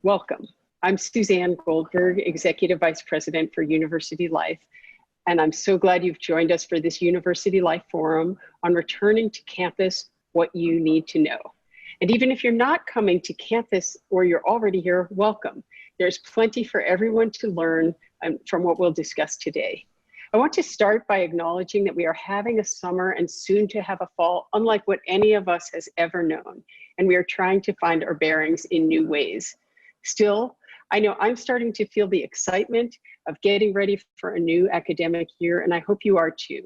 Welcome. I'm Suzanne Goldberg, Executive Vice President for University Life, and I'm so glad you've joined us for this University Life Forum on returning to campus, what you need to know. And even if you're not coming to campus or you're already here, welcome. There's plenty for everyone to learn from what we'll discuss today. I want to start by acknowledging that we are having a summer and soon to have a fall unlike what any of us has ever known, and we are trying to find our bearings in new ways. Still, I know I'm starting to feel the excitement of getting ready for a new academic year, and I hope you are too.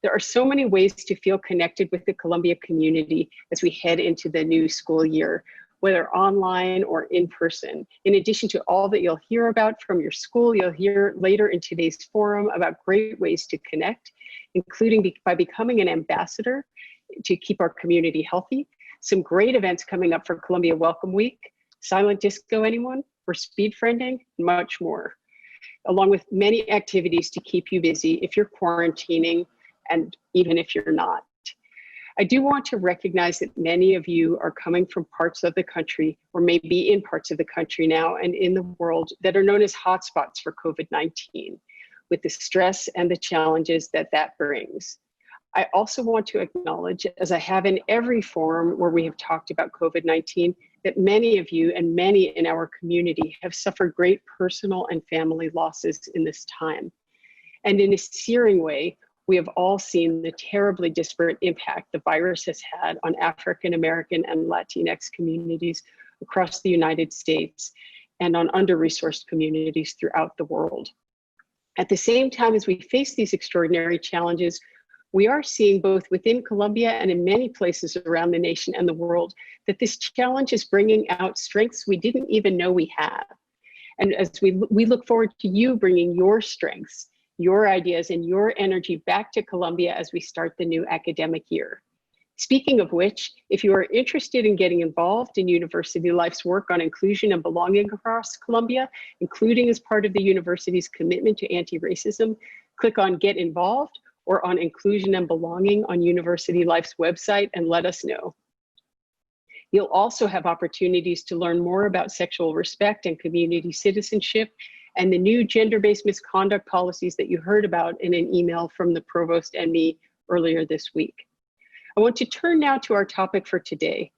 There are so many ways to feel connected with the Columbia community as we head into the new school year, whether online or in person. In addition to all that you'll hear about from your school, you'll hear later in today's forum about great ways to connect, including by becoming an ambassador to keep our community healthy. Some great events coming up for Columbia Welcome Week, Silent Disco anyone? We're speed friending, much more, along with many activities to keep you busy if you're quarantining and even if you're not. I do want to recognize that many of you are coming from parts of the country or maybe in parts of the country now and in the world that are known as hotspots for COVID-19, with the stress and the challenges that that brings. I also want to acknowledge, as I have in every forum where we have talked about COVID-19, that many of you and many in our community have suffered great personal and family losses in this time. And in a searing way, we have all seen the terribly disparate impact the virus has had on African American and Latinx communities across the United States and on under-resourced communities throughout the world. At the same time as we face these extraordinary challenges, we are seeing both within Columbia and in many places around the nation and the world that this challenge is bringing out strengths we didn't even know we had. And as we look forward to you bringing your strengths, your ideas, and your energy back to Columbia as we start the new academic year. Speaking of which, if you are interested in getting involved in University Life's work on inclusion and belonging across Columbia, including as part of the university's commitment to anti-racism, click on Get Involved or on Inclusion and Belonging on University Life's website and let us know. You'll also have opportunities to learn more about sexual respect and community citizenship and the new gender-based misconduct policies that you heard about in an email from the provost and me earlier this week. I want to turn now to our topic for today.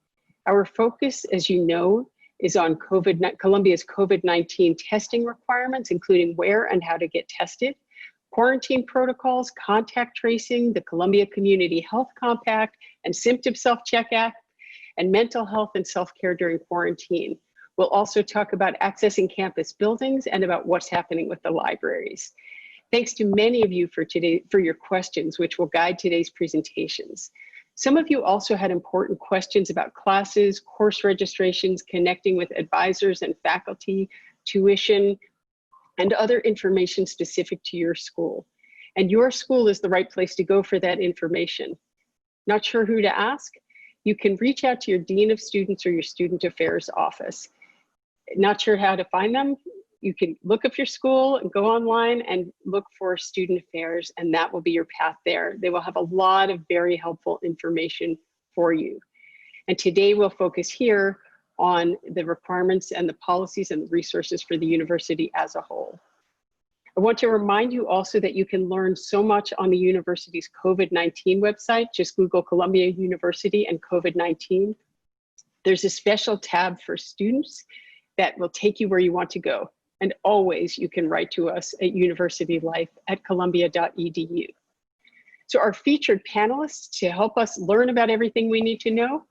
Our focus, as you know, is on Columbia's COVID-19 testing requirements, including where and how to get tested, quarantine protocols, contact tracing, the Columbia Community Health Compact, and Symptom Self-Check Act, and mental health and self-care during quarantine. We'll also talk about accessing campus buildings and about what's happening with the libraries. Thanks to many of you for your questions, which will guide today's presentations. Some of you also had important questions about classes, course registrations, connecting with advisors and faculty, tuition, and other information specific to your school. And your school is the right place to go for that information. Not sure who to ask? You can reach out to your Dean of Students or your Student Affairs office. Not sure how to find them? You can look up your school and go online and look for Student Affairs, and that will be your path there. They will have a lot of very helpful information for you. And today we'll focus here on the requirements and the policies and the resources for the university as a whole. I want to remind you also that you can learn so much on the university's COVID-19 website. Just Google Columbia University and COVID-19. There's a special tab for students that will take you where you want to go. And always you can write to us at universitylife@columbia.edu. So our featured panelists to help us learn about everything we need to know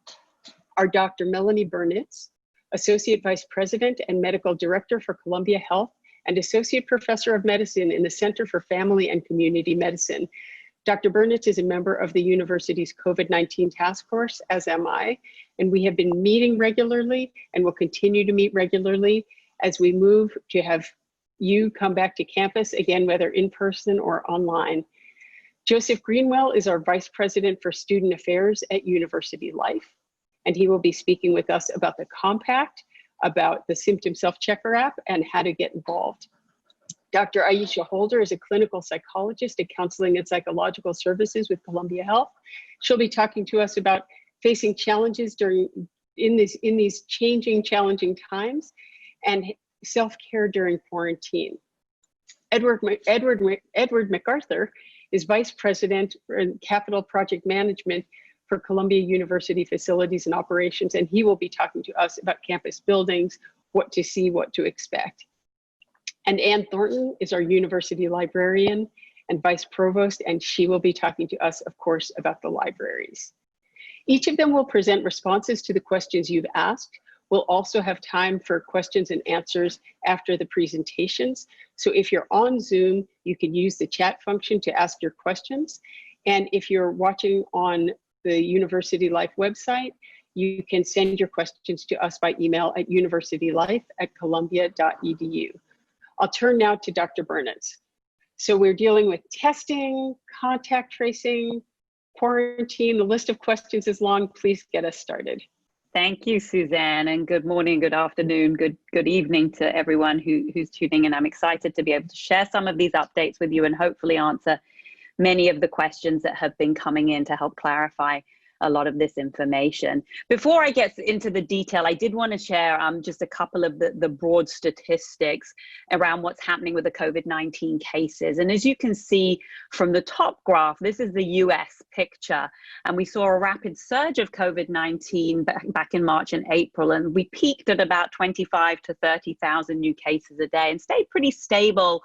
are Dr. Melanie Bernitz, Associate Vice President and Medical Director for Columbia Health and Associate Professor of Medicine in the Center for Family and Community Medicine. Dr. Bernitz is a member of the university's COVID-19 task force, as am I, and we have been meeting regularly and will continue to meet regularly as we move to have you come back to campus, again, whether in person or online. Joseph Greenwell is our Vice President for Student Affairs at University Life, and he will be speaking with us about the compact, about the Symptom Self-Checker app, and how to get involved. Dr. Aisha Holder is a clinical psychologist at Counseling and Psychological Services with Columbia Health. She'll be talking to us about facing challenges in these changing, challenging times and self-care during quarantine. Edward McArthur is Vice President in Capital Project Management for Columbia University Facilities and Operations, and he will be talking to us about campus buildings, what to see, what to expect. And Ann Thornton is our university librarian and Vice Provost, and she will be talking to us, of course, about the libraries. Each of them will present responses to the questions you've asked. We'll also have time for questions and answers after the presentations. So if you're on Zoom, you can use the chat function to ask your questions. And if you're watching on the University Life website, you can send your questions to us by email at universitylife@columbia.edu. I'll turn now to Dr. Bernitz. So we're dealing with testing, contact tracing, quarantine. The list of questions is long. Please get us started. Thank you, Suzanne, and good morning, good afternoon, good evening to everyone who's tuning in. I'm excited to be able to share some of these updates with you and hopefully answer many of the questions that have been coming in to help clarify a lot of this information. Before I get into the detail, I did want to share just a couple of the broad statistics around what's happening with the COVID-19 cases. And as you can see from the top graph, this is the US picture. And we saw a rapid surge of COVID-19 back in March and April, and we peaked at about 25 to 30,000 new cases a day and stayed pretty stable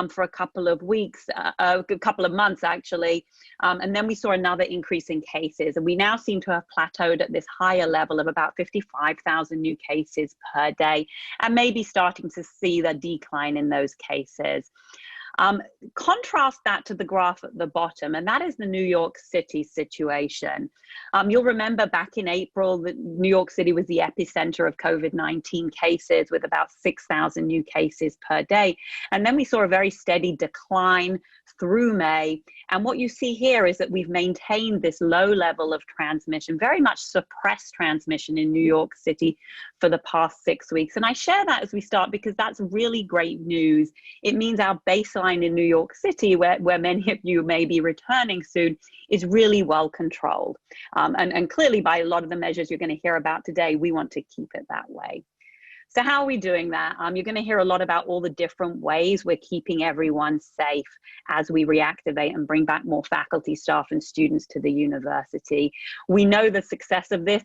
for a couple of weeks, a couple of months actually. And then we saw another increase in cases. And we now seem to have plateaued at this higher level of about 55,000 new cases per day, and maybe starting to see the decline in those cases. Contrast that to the graph at the bottom, and that is the New York City situation. You'll remember back in April that New York City was the epicenter of COVID-19 cases with about 6,000 new cases per day. And then we saw a very steady decline through May. And what you see here is that we've maintained this low level of transmission, very much suppressed transmission in New York City for the past 6 weeks. And I share that as we start because that's really great news. It means our baseline in New York City, where many of you may be returning soon, is really well controlled. And clearly by a lot of the measures you're going to hear about today, we want to keep it that way. So how are we doing that? You're going to hear a lot about all the different ways we're keeping everyone safe as we reactivate and bring back more faculty, staff, and students to the university. We know the success of this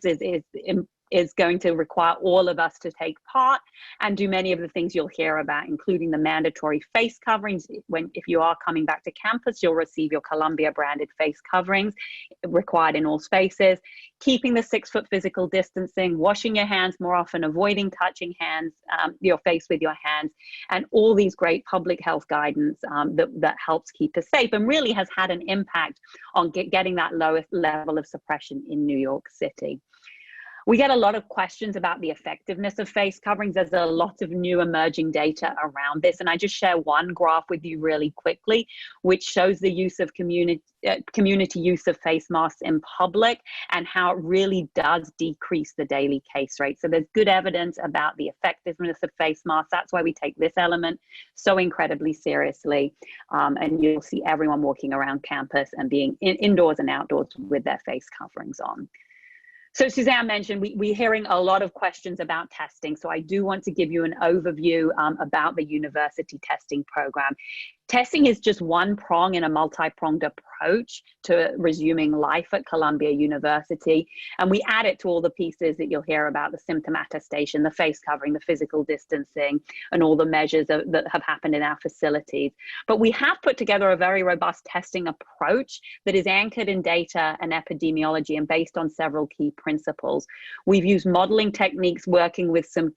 is going to require all of us to take part and do many of the things you'll hear about, including the mandatory face coverings. If you are coming back to campus, you'll receive your Columbia branded face coverings required in all spaces, keeping the 6-foot physical distancing, washing your hands more often, avoiding touching your face with your hands, and all these great public health guidance that helps keep us safe and really has had an impact on getting that lowest level of suppression in New York City. We get a lot of questions about the effectiveness of face coverings. There's a lot of new emerging data around this. And I just share one graph with you really quickly, which shows the use of community use of face masks in public and how it really does decrease the daily case rate. So there's good evidence about the effectiveness of face masks. That's why we take this element so incredibly seriously. And you'll see everyone walking around campus and being indoors and outdoors with their face coverings on. So Suzanne mentioned we're hearing a lot of questions about testing. So I do want to give you an overview about the university testing program. Testing is just one prong in a multi-pronged approach to resuming life at Columbia University. And we add it to all the pieces that you'll hear about: the symptom attestation, the face covering, the physical distancing, and all the measures that have happened in our facilities. But we have put together a very robust testing approach that is anchored in data and epidemiology and based on several key principles. We've used modeling techniques working with some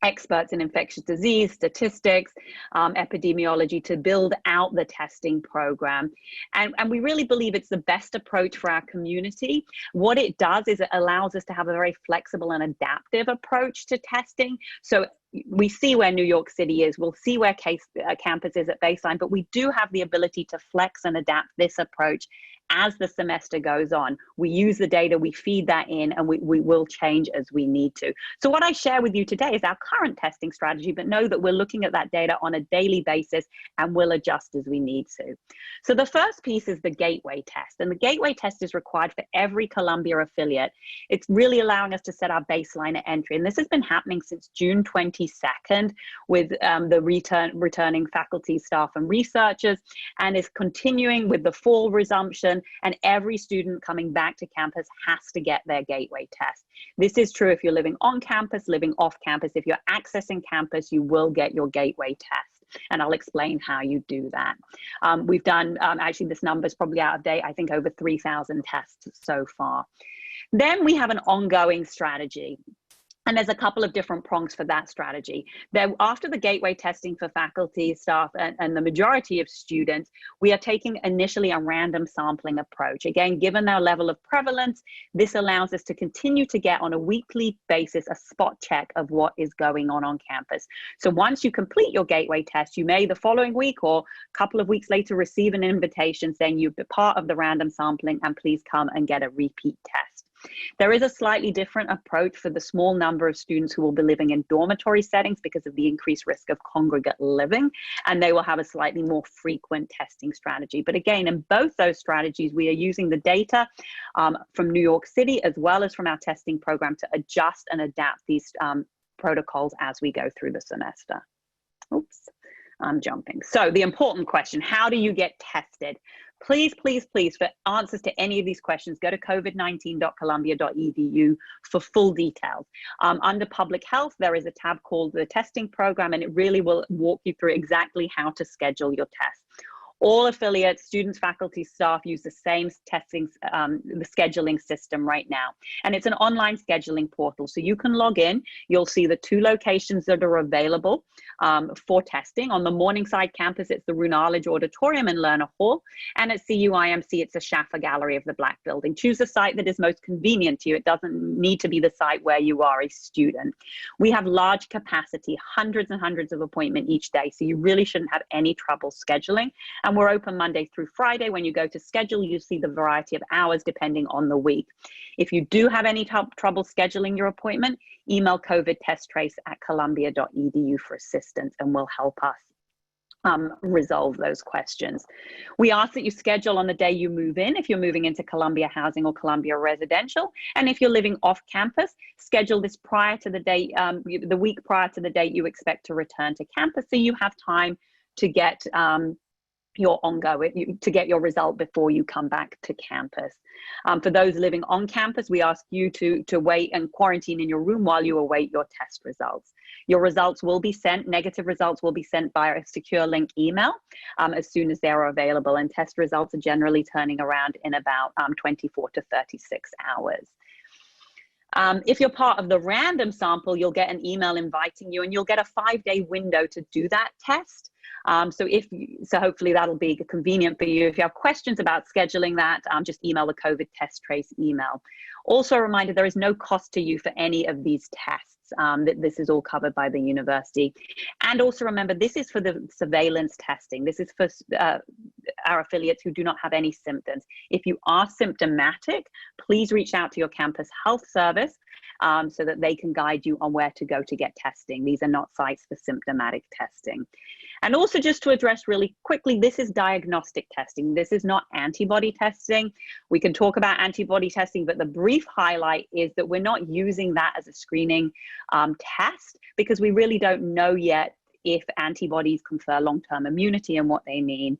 experts in infectious disease, statistics, epidemiology to build out the testing program. And we really believe it's the best approach for our community. What it does is it allows us to have a very flexible and adaptive approach to testing. So we see where New York City is, we'll see where campus is at baseline, but we do have the ability to flex and adapt this approach as the semester goes on. We use the data, we feed that in, and we will change as we need to. So what I share with you today is our current testing strategy, but know that we're looking at that data on a daily basis and we'll adjust as we need to. So the first piece is the gateway test, and the gateway test is required for every Columbia affiliate. It's really allowing us to set our baseline at entry, and this has been happening since June 22nd with the returning faculty, staff, and researchers, and is continuing with the fall resumption, and every student coming back to campus has to get their gateway test. This is true if you're living on campus, living off campus. If you're accessing campus, you will get your gateway test, and I'll explain how you do that. We've done, actually this number is probably out of date, I think over 3,000 tests so far. Then we have an ongoing strategy. And there's a couple of different prongs for that strategy. After the gateway testing for faculty, staff, and the majority of students, we are taking initially a random sampling approach. Again, given our level of prevalence, this allows us to continue to get on a weekly basis a spot check of what is going on campus. So once you complete your gateway test, you may the following week or a couple of weeks later receive an invitation saying you've been part of the random sampling and please come and get a repeat test. There is a slightly different approach for the small number of students who will be living in dormitory settings because of the increased risk of congregate living, and they will have a slightly more frequent testing strategy. But again, in both those strategies, we are using the data from New York City as well as from our testing program to adjust and adapt these protocols as we go through the semester. Oops, I'm jumping. So the important question, how do you get tested? Please, please, please, for answers to any of these questions, go to covid19.columbia.edu for full details. Under public health, there is a tab called the testing program, and it really will walk you through exactly how to schedule your test. All affiliates, students, faculty, staff use the same testing, the scheduling system right now. And it's an online scheduling portal. So you can log in, you'll see the 2 locations that are available for testing. On the Morningside campus, it's the Runarledge Auditorium and Lerner Hall. And at CUIMC, it's a Schaffer Gallery of the Black Building. Choose a site that is most convenient to you. It doesn't need to be the site where you are a student. We have large capacity, hundreds and hundreds of appointments each day. So you really shouldn't have any trouble scheduling. And we're open Monday through Friday. When you go to schedule, you see the variety of hours depending on the week. If you do have any trouble scheduling your appointment, email covidtesttrace@columbia.edu for assistance, and we'll help us resolve those questions. We ask that you schedule on the day you move in if you're moving into Columbia Housing or Columbia Residential. And if you're living off campus, schedule this prior to the date, the week prior to the date you expect to return to campus, so you have time to get to get your result before you come back to campus. For those living on campus, we ask you to wait and quarantine in your room while you await your test results. Your results will be sent, negative results will be sent via a secure link email as soon as they're available, and test results are generally turning around in about 24 to 36 hours. If you're part of the random sample, you'll get an email inviting you, and you'll get a 5-day window to do that test. So hopefully that'll be convenient for you. If you have questions about scheduling that, just email the COVID test trace email. Also a reminder, there is no cost to you for any of these tests. This is all covered by the university. And also remember, this is for the surveillance testing. This is for our affiliates who do not have any symptoms. If you are symptomatic, please reach out to your campus health service so that they can guide you on where to go to get testing. These are not sites for symptomatic testing. And also just to address really quickly, this is diagnostic testing. This is not antibody testing. We can talk about antibody testing, but the brief highlight is that we're not using that as a screening test because we really don't know yet if antibodies confer long-term immunity and what they mean.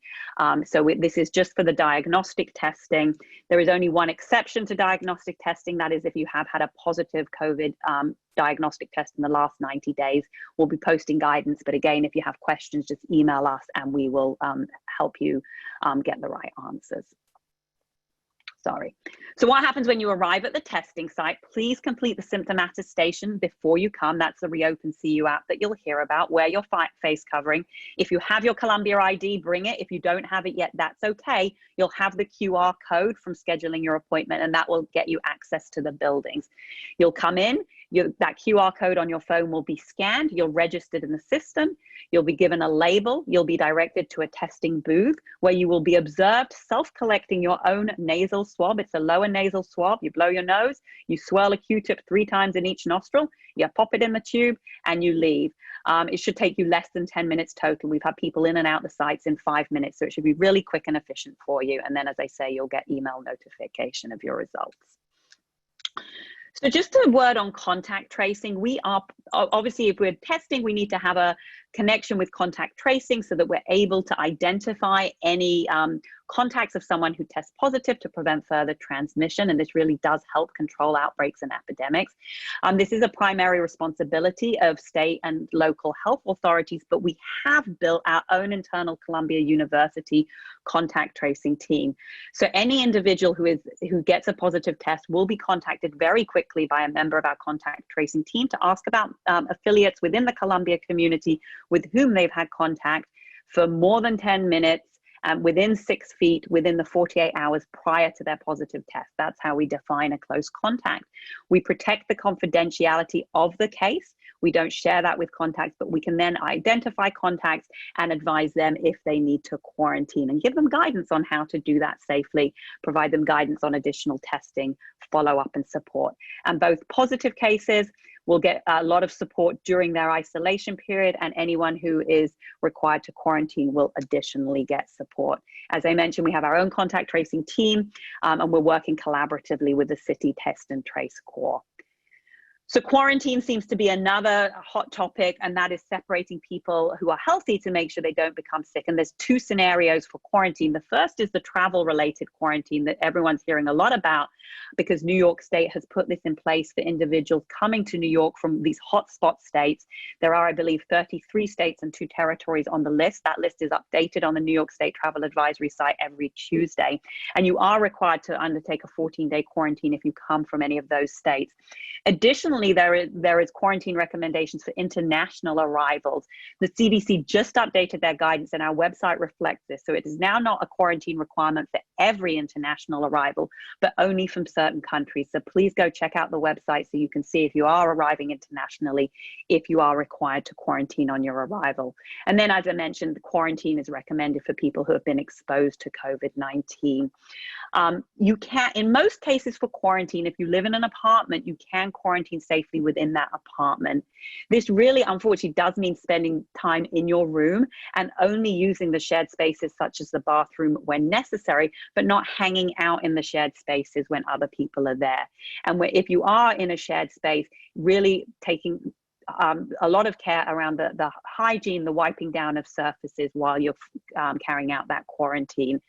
This is just for the diagnostic testing. There is only one exception to diagnostic testing. That is if you have had a positive COVID diagnostic test in the last 90 days. We'll be posting guidance, but again, if you have questions, just email us and we will help you get the right answers. Sorry. So what happens when you arrive at the testing site? Please complete the symptom attestation before you come. That's the Reopen CU app that you'll hear about. Wear your face covering. If you have your Columbia ID, bring it. If you don't have it yet, that's okay. You'll have the QR code from scheduling your appointment, and that will get you access to the buildings. You'll come in. That QR code on your phone will be scanned. You're registered in the system. You'll be given a label. You'll be directed to a testing booth where you will be observed self-collecting your own nasal swab. It's a lower nasal swab. You blow your nose, you swirl a Q-tip 3 times in each nostril, you pop it in the tube, and you leave. It should take you less than 10 minutes total. We've had people in and out the sites in 5 minutes, so it should be really quick and efficient for you. And then, as I say, you'll get email notification of your results. So just a word on contact tracing. We are, obviously, if we're testing, we need to have a connection with contact tracing so that we're able to identify any contacts of someone who tests positive to prevent further transmission. And this really does help control outbreaks and epidemics. This is a primary responsibility of state and local health authorities, but we have built our own internal Columbia University contact tracing team. So any individual who gets a positive test will be contacted very quickly by a member of our contact tracing team to ask about affiliates within the Columbia community with whom they've had contact for more than 10 minutes within 6 feet within the 48 hours prior to their positive test. That's how we define a close contact. We protect the confidentiality of the case. We don't share that with contacts, but we can then identify contacts and advise them if they need to quarantine and give them guidance on how to do that safely, provide them guidance on additional testing, follow up and support. And both positive cases will get a lot of support during their isolation period, and anyone who is required to quarantine will additionally get support. As I mentioned, we have our own contact tracing team, and we're working collaboratively with the City Test and Trace Corps. So quarantine seems to be another hot topic, and that is separating people who are healthy to make sure they don't become sick. And there's 2 scenarios for quarantine. The first is the travel-related quarantine that everyone's hearing a lot about, because New York State has put this in place for individuals coming to New York from these hotspot states. There are, I believe, 33 states and 2 territories on the list. That list is updated on the New York State Travel Advisory site every Tuesday. And you are required to undertake a 14-day quarantine if you come from any of those states. Additionally, there is quarantine recommendations for international arrivals. The CDC just updated their guidance, and our website reflects this. So it is now not a quarantine requirement for every international arrival, but only from certain countries. So please go check out the website so you can see if you are arriving internationally, if you are required to quarantine on your arrival. And then, as I mentioned, the quarantine is recommended for people who have been exposed to COVID-19. You can, in most cases for quarantine, if you live in an apartment, you can quarantine safely within that apartment. This really, unfortunately, does mean spending time in your room and only using the shared spaces such as the bathroom when necessary, but not hanging out in the shared spaces when other people are there. And if you are in a shared space, really taking a lot of care around the hygiene, the wiping down of surfaces while you're carrying out that quarantine.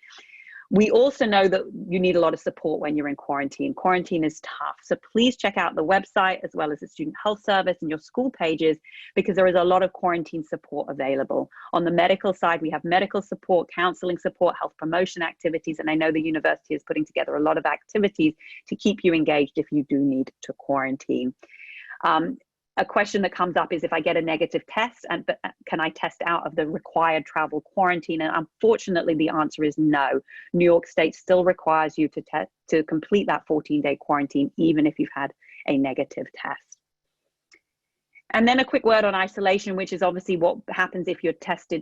We also know that you need a lot of support when you're in quarantine. Quarantine is tough. So please check out the website as well as the Student Health Service and your school pages, because there is a lot of quarantine support available. On the medical side, we have medical support, counseling support, health promotion activities, and I know the university is putting together a lot of activities to keep you engaged if you do need to quarantine. A question that comes up is, if I get a negative test, but can I test out of the required travel quarantine? And unfortunately, the answer is no. New York State still requires you to complete that 14-day quarantine, even if you've had a negative test. And then a quick word on isolation, which is obviously what happens if you test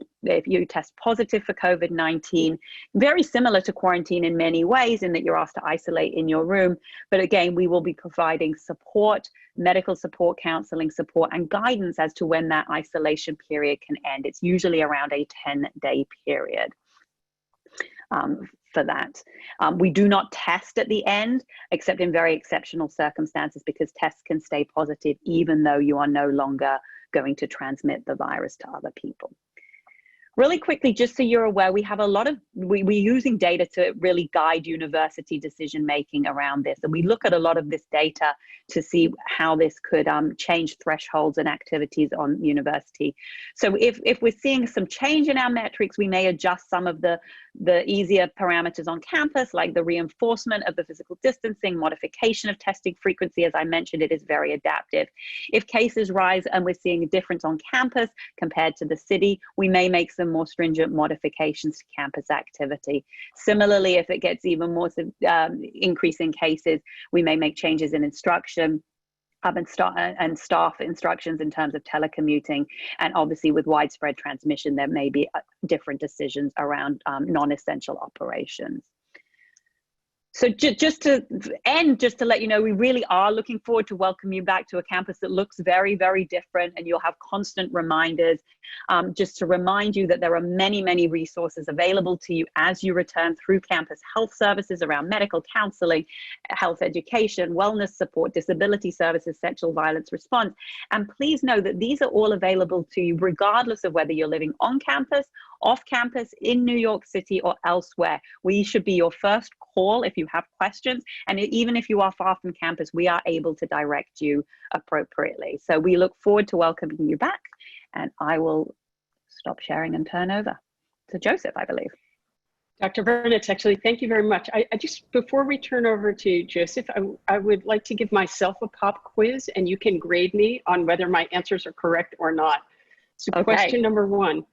positive for COVID-19. Very similar to quarantine in many ways, in that you're asked to isolate in your room. But again, we will be providing support, medical support, counseling support, and guidance as to when that isolation period can end. It's usually around a 10-day period. For that. We do not test at the end, except in very exceptional circumstances, because tests can stay positive even though you are no longer going to transmit the virus to other people. Really quickly, just so you're aware, we have a lot of, we're using data to really guide university decision making around this. And we look at a lot of this data to see how this could change thresholds and activities on university. So if we're seeing some change in our metrics, we may adjust some of the easier parameters on campus, like the reinforcement of the physical distancing, modification of testing frequency. As I mentioned, it is very adaptive. If cases rise and we're seeing a difference on campus compared to the city, we may make some more stringent modifications to campus activity. Similarly, if it gets even more increase in cases, we may make changes in instruction and staff instructions in terms of telecommuting. And obviously with widespread transmission, there may be different decisions around non-essential operations. So just to end, just to let you know, we really are looking forward to welcome you back to a campus that looks very, very different, and you'll have constant reminders. Just to remind you that there are many, many resources available to you as you return through campus health services around medical counseling, health education, wellness support, disability services, sexual violence response. And please know that these are all available to you regardless of whether you're living on campus, off campus, in New York City, or elsewhere. We should be your first call if you have questions. And even if you are far from campus, we are able to direct you appropriately. So we look forward to welcoming you back. And I will stop sharing and turn over to Joseph, I believe. Dr. Bernitz, actually, thank you very much. I just, before we turn over to Joseph, I would like to give myself a pop quiz, and you can grade me on whether my answers are correct or not. So okay. Question number 1.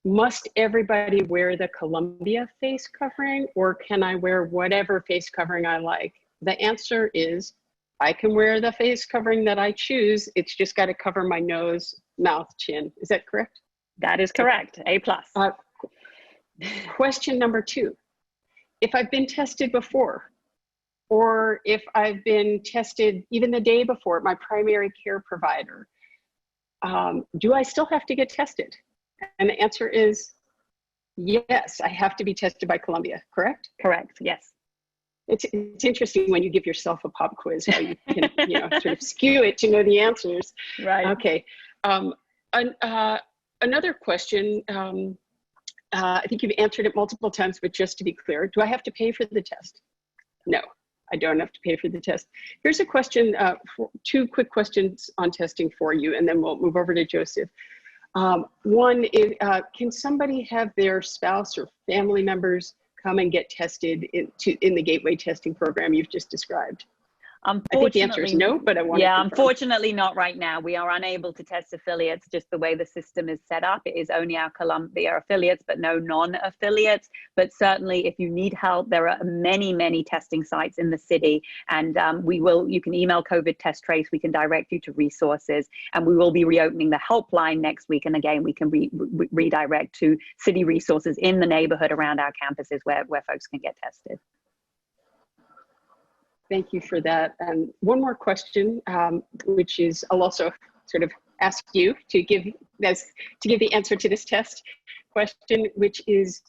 Must everybody wear the Columbia face covering, or can I wear whatever face covering I like? The answer is, I can wear the face covering that I choose. It's just got to cover my nose, mouth, chin. Is that correct? That is correct. A+. Question number 2. If I've been tested before, or if I've been tested even the day before at my primary care provider, do I still have to get tested? And the answer is yes, I have to be tested by Columbia, correct? Correct, yes. It's interesting when you give yourself a pop quiz, how you can sort of skew it to know the answers. Right. Okay. Another question, I think you've answered it multiple times, but just to be clear, do I have to pay for the test? No, I don't have to pay for the test. Here's a question, 2 quick questions on testing for you, and then we'll move over to Joseph. One is, can somebody have their spouse or family members come and get tested in the gateway testing program you've just described? I think the answer is no, but I want to confirm. Unfortunately not right now. We are unable to test affiliates, just the way the system is set up. It is only our Columbia affiliates, but no non-affiliates. But certainly if you need help, there are many, many testing sites in the city, and you can email COVID Test Trace, we can direct you to resources, and we will be reopening the helpline next week. And again, we can redirect to city resources in the neighborhood around our campuses where folks can get tested. Thank you for that. And one more question, which is, I'll also sort of ask you to give the answer to this test question, which is,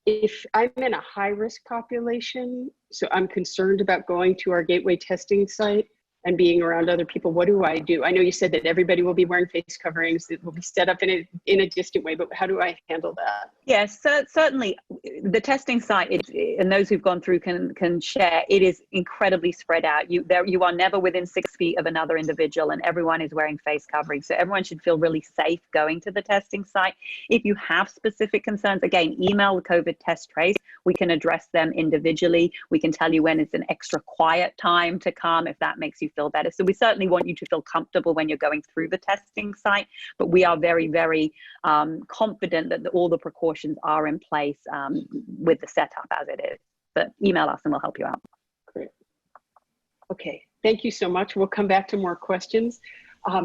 if I'm in a high-risk population, so I'm concerned about going to our gateway testing site and being around other people, what do I do? I know you said that everybody will be wearing face coverings, that will be set up in a distant way, but how do I handle that? Yes, certainly the testing site, and those who've gone through can share, it is incredibly spread out. You are never within 6 feet of another individual, and everyone is wearing face coverings. So everyone should feel really safe going to the testing site. If you have specific concerns, again, email the COVID Test Trace. We can address them individually. We can tell you when it's an extra quiet time to come, if that makes you feel better. So we certainly want you to feel comfortable when you're going through the testing site, but we are very, very confident that all the precautions are in place with the setup as it is. But email us and we'll help you out. Great. Okay, thank you so much. We'll come back to more questions.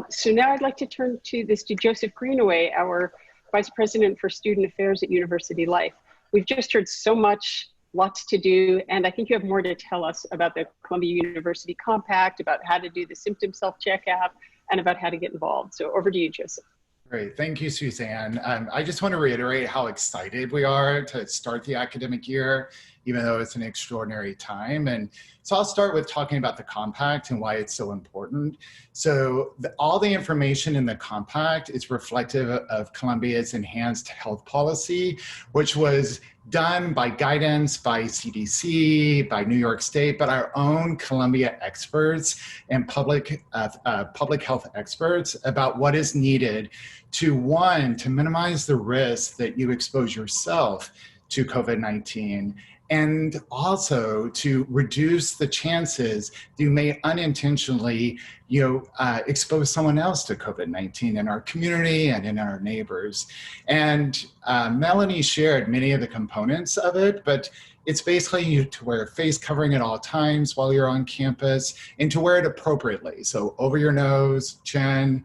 So now I'd like to turn to Joseph Greenwell, our Vice President for Student Affairs at University Life. We've just heard so much, lots to do, and I think you have more to tell us about the Columbia University Compact, about how to do the symptom self-check app, and about how to get involved. So over to you, Joseph. Great, thank you, Suzanne. I just want to reiterate how excited we are to start the academic year even though it's an extraordinary time. And so I'll start with talking about the compact and why it's so important. So all the information in the compact is reflective of Columbia's enhanced health policy, which was done by guidance by CDC, by New York State, but our own Columbia experts and public health experts about what is needed to, one, to minimize the risk that you expose yourself to COVID-19, and also to reduce the chances that you may unintentionally expose someone else to COVID-19 in our community and in our neighbors. And Melanie shared many of the components of it, but it's basically to wear a face covering at all times while you're on campus, and to wear it appropriately. So over your nose, chin,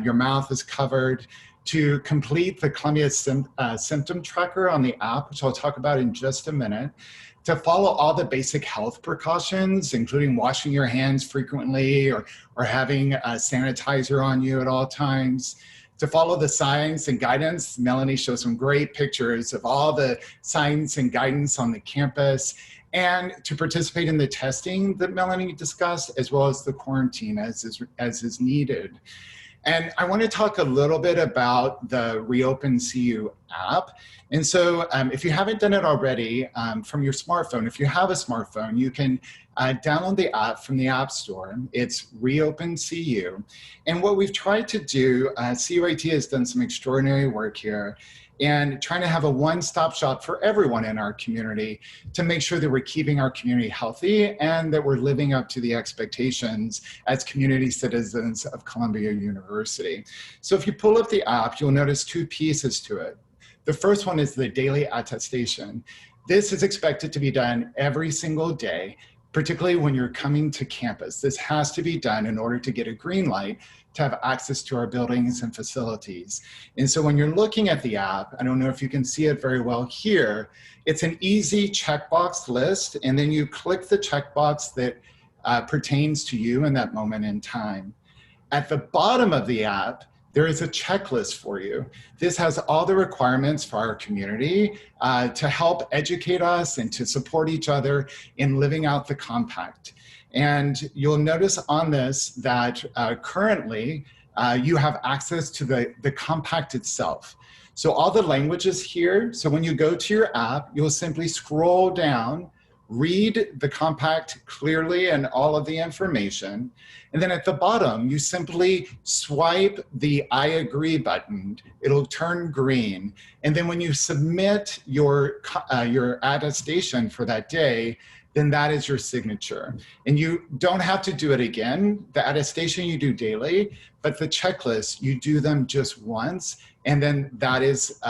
your mouth is covered. To complete the Columbia symptom tracker on the app, which I'll talk about in just a minute, to follow all the basic health precautions, including washing your hands frequently or having sanitizer on you at all times, to follow the signs and guidance. Melanie shows some great pictures of all the signs and guidance on the campus, and to participate in the testing that Melanie discussed, as well as the quarantine as is needed. And I want to talk a little bit about the Reopen CU app. And so if you haven't done it already from your smartphone, if you have a smartphone, you can download the app from the App Store. It's Reopen CU. And what we've tried to do, CUIT has done some extraordinary work here, and trying to have a one-stop shop for everyone in our community to make sure that we're keeping our community healthy and that we're living up to the expectations as community citizens of Columbia University. So if you pull up the app, you'll notice two pieces to it. The first one is the daily attestation. This is expected to be done every single day, particularly when you're coming to campus. This has to be done in order to get a green light to have access to our buildings and facilities. And so when you're looking at the app, I don't know if you can see it very well here, it's an easy checkbox list, and then you click the checkbox that pertains to you in that moment in time. At the bottom of the app, there is a checklist for you. This has all the requirements for our community to help educate us and to support each other in living out the compact. And you'll notice on this that currently you have access to the compact itself. So all the language is here. So when you go to your app, you'll simply scroll down, read the compact clearly and all of the information. And then at the bottom, you simply swipe the I agree button. It'll turn green. And then when you submit your attestation for that day, then that is your signature. And you don't have to do it again. The attestation you do daily, but the checklist, you do them just once, and then that is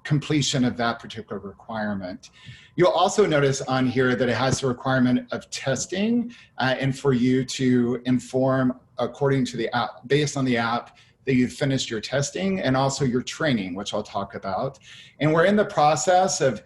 completion of that particular requirement. You'll also notice on here that it has the requirement of testing and for you to inform according to the app, based on the app, that you've finished your testing and also your training, which I'll talk about. And we're in the process of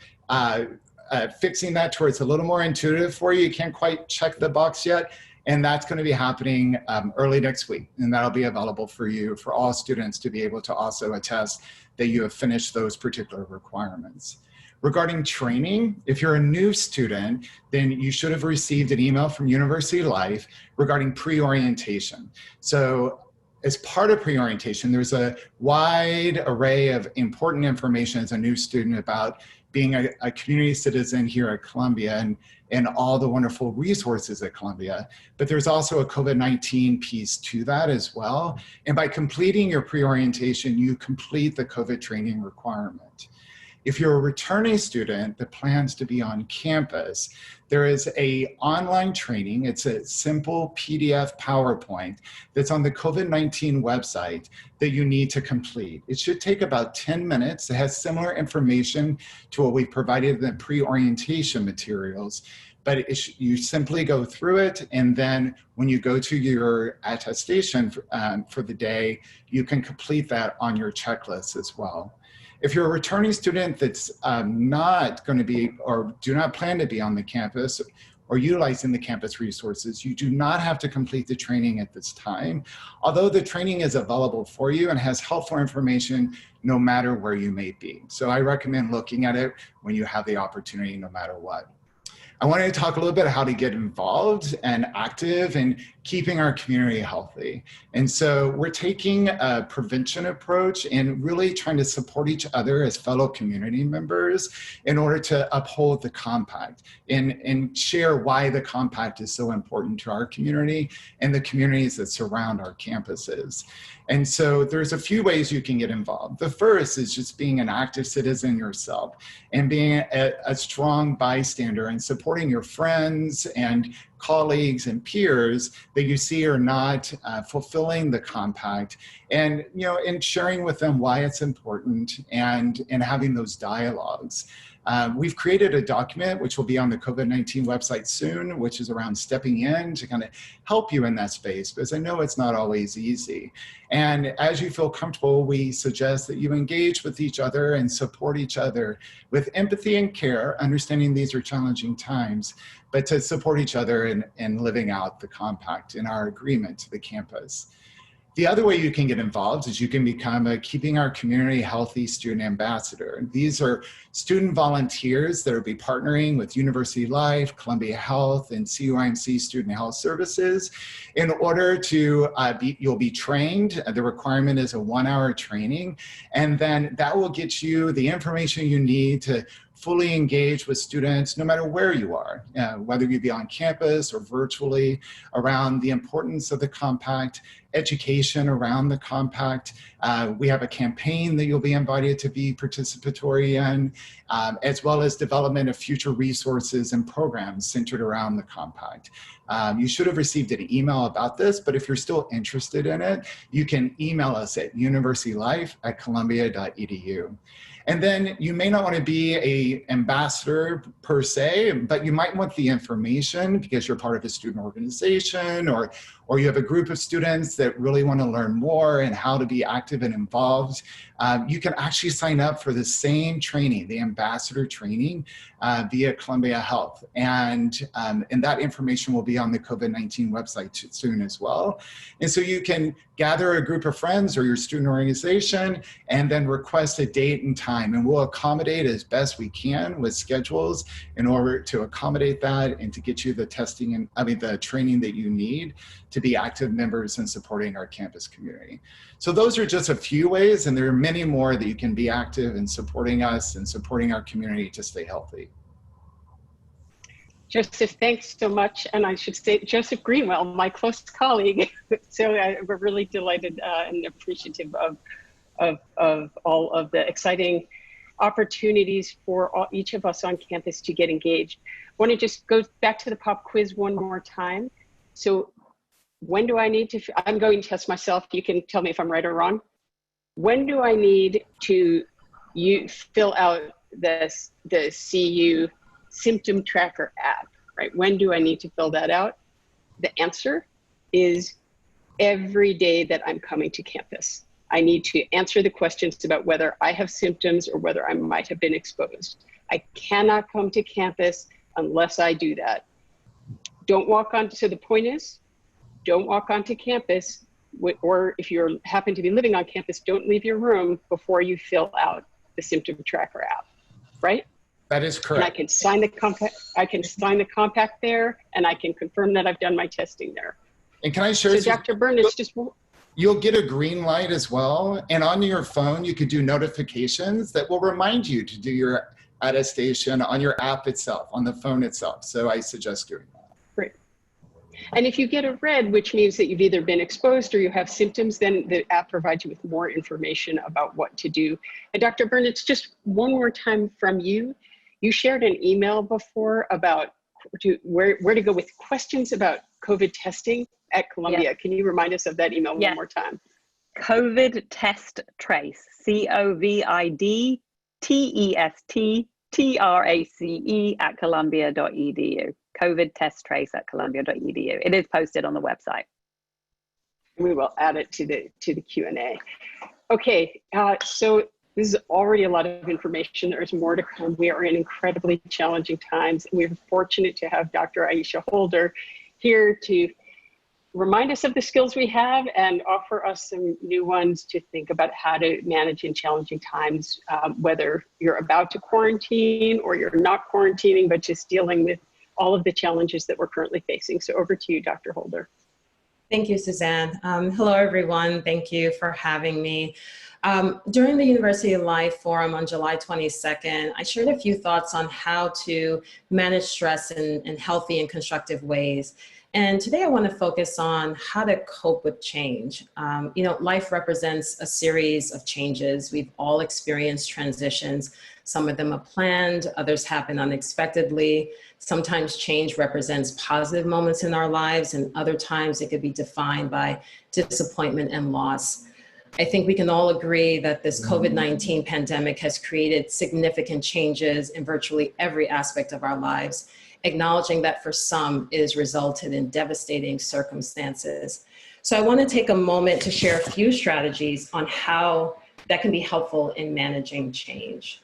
fixing that to where it's a little more intuitive for you. You can't quite check the box yet. And that's going to be happening early next week. And that'll be available for you, for all students to be able to also attest that you have finished those particular requirements. Regarding training, if you're a new student, then you should have received an email from University Life regarding pre-orientation. So as part of pre-orientation, there's a wide array of important information as a new student about being a community citizen here at Columbia and all the wonderful resources at Columbia. But there's also a COVID-19 piece to that as well. And by completing your pre-orientation, you complete the COVID training requirement. If you're a returning student that plans to be on campus, there is an online training. It's a simple PDF PowerPoint that's on the COVID-19 website that you need to complete. It should take about 10 minutes. It has similar information to what we provided in the pre-orientation materials, but you simply go through it, and then when you go to your attestation for the day, you can complete that on your checklist as well. If you're a returning student that's not going to be or do not plan to be on the campus, or utilizing the campus resources, you do not have to complete the training at this time, although the training is available for you and has helpful information no matter where you may be. So I recommend looking at it when you have the opportunity, no matter what. I wanted to talk a little bit how to get involved and active in keeping our community healthy. And so we're taking a prevention approach and really trying to support each other as fellow community members in order to uphold the compact and share why the compact is so important to our community and the communities that surround our campuses. And so there's a few ways you can get involved. The first is just being an active citizen yourself and being a strong bystander and supporting your friends and colleagues and peers that you see are not fulfilling the compact, and and sharing with them why it's important and having those dialogues. We've created a document which will be on the COVID-19 website soon, which is around stepping in to kind of help you in that space, because I know it's not always easy. And as you feel comfortable, we suggest that you engage with each other and support each other with empathy and care, understanding these are challenging times, but to support each other in living out the compact in our agreement to the campus. The other way you can get involved is you can become a Keeping Our Community Healthy student ambassador. These are student volunteers that will be partnering with University Life, Columbia Health, and CUIMC Student Health Services in order to you'll be trained. The requirement is a 1-hour training, and then that will get you the information you need to fully engage with students no matter where you are, whether you be on campus or virtually, around the importance of the compact, education around the compact. We have a campaign that you'll be invited to be participatory in, as well as development of future resources and programs centered around the compact. You should have received an email about this, but if you're still interested in it, you can email us at universitylife@columbia.edu. And then you may not want to be an ambassador per se, but you might want the information because you're part of a student organization, or you have a group of students that really want to learn more and how to be active and involved. You can actually sign up for the same training, the ambassador training, via Columbia Health. And that information will be on the COVID-19 website soon as well. And so you can gather a group of friends or your student organization and then request a date and time. And we'll accommodate as best we can with schedules in order to accommodate that and to get you the the training that you need to be active members in supporting our campus community. So those are just a few ways, and there are many more that you can be active in supporting us and supporting our community to stay healthy. Joseph, thanks so much. And I should say, Joseph Greenwell, my close colleague. So we're really delighted and appreciative of all of the exciting opportunities for each of us on campus to get engaged. I want to just go back to the pop quiz one more time. So when do I need to, I'm going to test myself. You can tell me if I'm right or wrong. When do I need to fill out the CU symptom tracker app, right? When do I need to fill that out? The answer is every day that I'm coming to campus. I need to answer the questions about whether I have symptoms or whether I might have been exposed. I cannot come to campus unless I do that. Don't walk on, so the point is, don't walk onto campus, or if you happen to be living on campus, don't leave your room before you fill out the symptom tracker app, right? That is correct. And I can sign the compact there, and I can confirm that I've done my testing there. And can I share? So Dr. Bernitz, you'll get a green light as well. And on your phone, you could do notifications that will remind you to do your attestation on your app itself, on the phone itself. So I suggest doing that. Great. And if you get a red, which means that you've either been exposed or you have symptoms, then the app provides you with more information about what to do. And Dr. Bernitz, just one more time from you. You shared an email before about where to go with questions about COVID testing at Columbia. Yes. Can you remind us of that email one more time? COVID test trace, COVIDTESTTRACE at columbia.edu. COVID test trace at columbia.edu. It is posted on the website. We will add it to the Q&A. Okay, so This is already a lot of information. There's more to come. We are in incredibly challenging times. We're fortunate to have Dr. Aisha Holder here to remind us of the skills we have and offer us some new ones to think about how to manage in challenging times, whether you're about to quarantine or you're not quarantining, but just dealing with all of the challenges that we're currently facing. So over to you, Dr. Holder. Thank you, Suzanne. Hello, everyone. Thank you for having me. During the University Life Forum on July 22nd, I shared a few thoughts on how to manage stress in healthy and constructive ways. And today I want to focus on how to cope with change. Life represents a series of changes. We've all experienced transitions. Some of them are planned, others happen unexpectedly. Sometimes change represents positive moments in our lives, and other times it could be defined by disappointment and loss. I think we can all agree that this COVID-19 pandemic has created significant changes in virtually every aspect of our lives, acknowledging that for some it has resulted in devastating circumstances. So I want to take a moment to share a few strategies on how that can be helpful in managing change.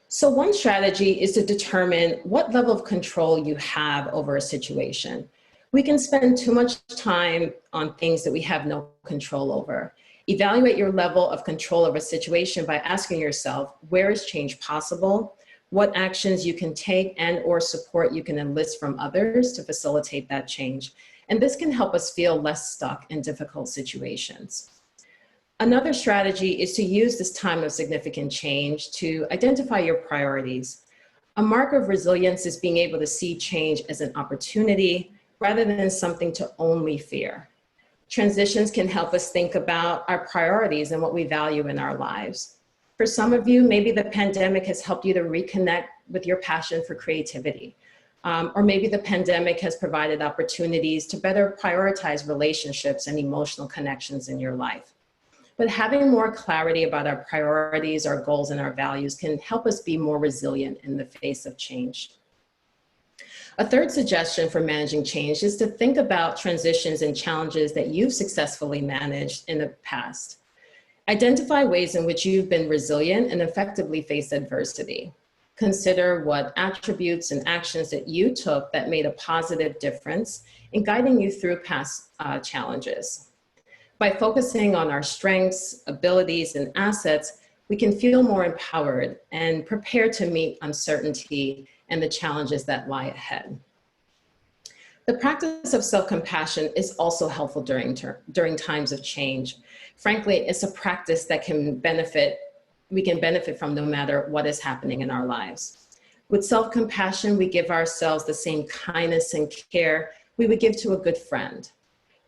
So one strategy is to determine what level of control you have over a situation. We can spend too much time on things that we have no control over. Evaluate your level of control of a situation by asking yourself, where is change possible? What actions you can take and or support you can enlist from others to facilitate that change. And this can help us feel less stuck in difficult situations. Another strategy is to use this time of significant change to identify your priorities. A mark of resilience is being able to see change as an opportunity rather than something to only fear. Transitions can help us think about our priorities and what we value in our lives. For some of you, maybe the pandemic has helped you to reconnect with your passion for creativity. Or maybe the pandemic has provided opportunities to better prioritize relationships and emotional connections in your life. But having more clarity about our priorities, our goals, and our values can help us be more resilient in the face of change. A third suggestion for managing change is to think about transitions and challenges that you've successfully managed in the past. Identify ways in which you've been resilient and effectively faced adversity. Consider what attributes and actions that you took that made a positive difference in guiding you through past challenges. By focusing on our strengths, abilities, and assets, we can feel more empowered and prepared to meet uncertainty and the challenges that lie ahead. The practice of self-compassion is also helpful during times of change. Frankly, it's a practice that we can benefit from no matter what is happening in our lives. With self-compassion, we give ourselves the same kindness and care we would give to a good friend.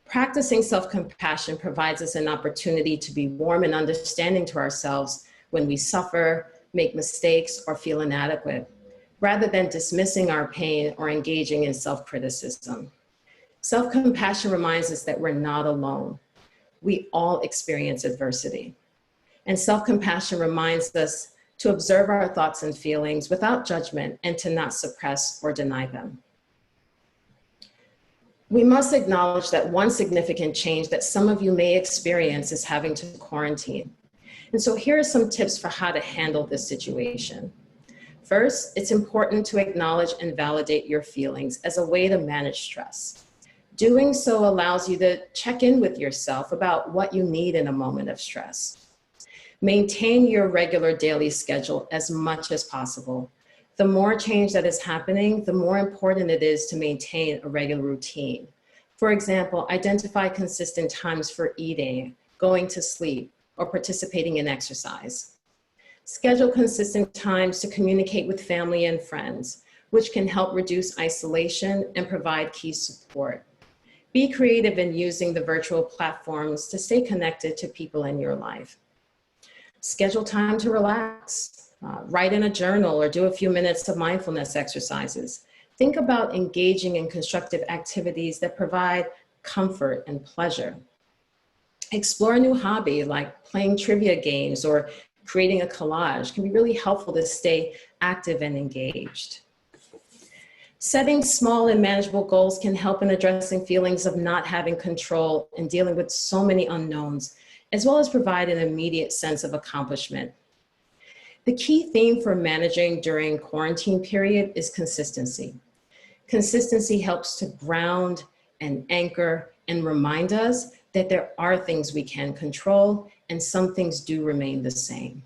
Practicing self-compassion provides us an opportunity to be warm and understanding to ourselves when we suffer, make mistakes, or feel inadequate, rather than dismissing our pain or engaging in self-criticism. Self-compassion reminds us that we're not alone. We all experience adversity. And self-compassion reminds us to observe our thoughts and feelings without judgment and to not suppress or deny them. We must acknowledge that one significant change that some of you may experience is having to quarantine. And so here are some tips for how to handle this situation. First, it's important to acknowledge and validate your feelings as a way to manage stress. Doing so allows you to check in with yourself about what you need in a moment of stress. Maintain your regular daily schedule as much as possible. The more change that is happening, the more important it is to maintain a regular routine. For example, identify consistent times for eating, going to sleep, or participating in exercise. Schedule consistent times to communicate with family and friends, which can help reduce isolation and provide key support. Be creative in using the virtual platforms to stay connected to people in your life. Schedule time to relax. Write in a journal or do a few minutes of mindfulness exercises. Think about engaging in constructive activities that provide comfort and pleasure. Explore a new hobby like playing trivia games or creating a collage. Can be really helpful to stay active and engaged. Setting small and manageable goals can help in addressing feelings of not having control and dealing with so many unknowns, as well as provide an immediate sense of accomplishment. The key theme for managing during quarantine period is consistency. Consistency helps to ground and anchor and remind us that there are things we can control and some things do remain the same.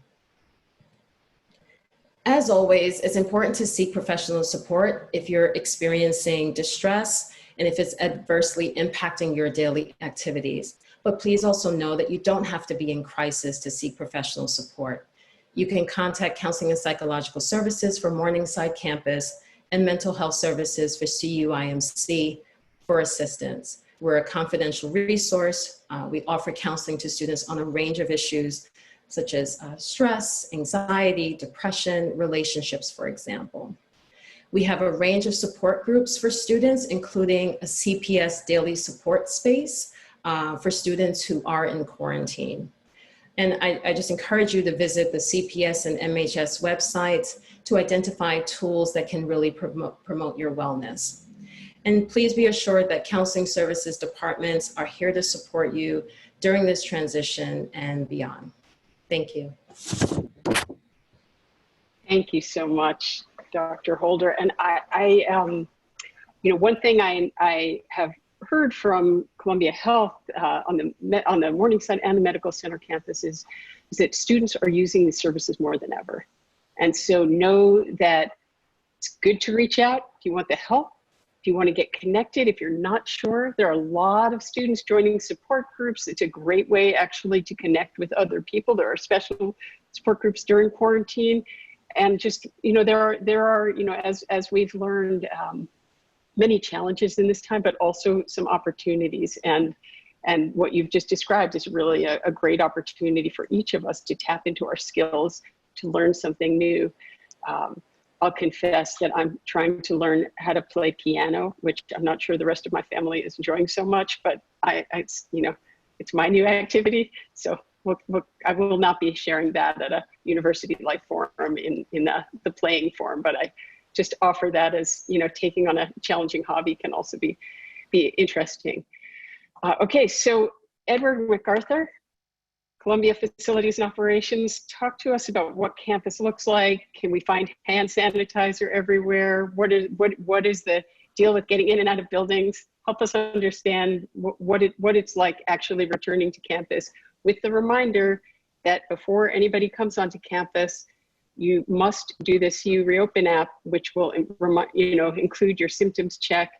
As always, it's important to seek professional support if you're experiencing distress and if it's adversely impacting your daily activities. But please also know that you don't have to be in crisis to seek professional support. You can contact Counseling and Psychological Services for Morningside Campus and Mental Health Services for CUIMC for assistance. We're a confidential resource. We offer counseling to students on a range of issues such as stress, anxiety, depression, relationships, for example. We have a range of support groups for students, including a CPS daily support space for students who are in quarantine. And I just encourage you to visit the CPS and MHS websites to identify tools that can really promote your wellness. And please be assured that counseling services departments are here to support you during this transition and beyond. Thank you. Thank you so much, Dr. Holder. And one thing I have heard from Columbia Health on the Morningside and the Medical Center campus is that students are using these services more than ever. And so know that it's good to reach out if you want the help, if you want to get connected, if you're not sure. There are a lot of students joining support groups. It's a great way actually to connect with other people. There are special support groups during quarantine. And just, there are, as we've learned, many challenges in this time, but also some opportunities. And what you've just described is really a great opportunity for each of us to tap into our skills, to learn something new. I'll confess that I'm trying to learn how to play piano, which I'm not sure the rest of my family is enjoying so much, but it's my new activity. So I will not be sharing that at a university life forum in the playing form, but I just offer that as, taking on a challenging hobby can also be interesting. Okay, so Edward McArthur, Columbia Facilities and Operations, talk to us about what campus looks like. Can we find hand sanitizer everywhere? What is the deal with getting in and out of buildings? Help us understand what it's like actually returning to campus, with the reminder that before anybody comes onto campus, you must do the CU Reopen app, which will include your symptoms check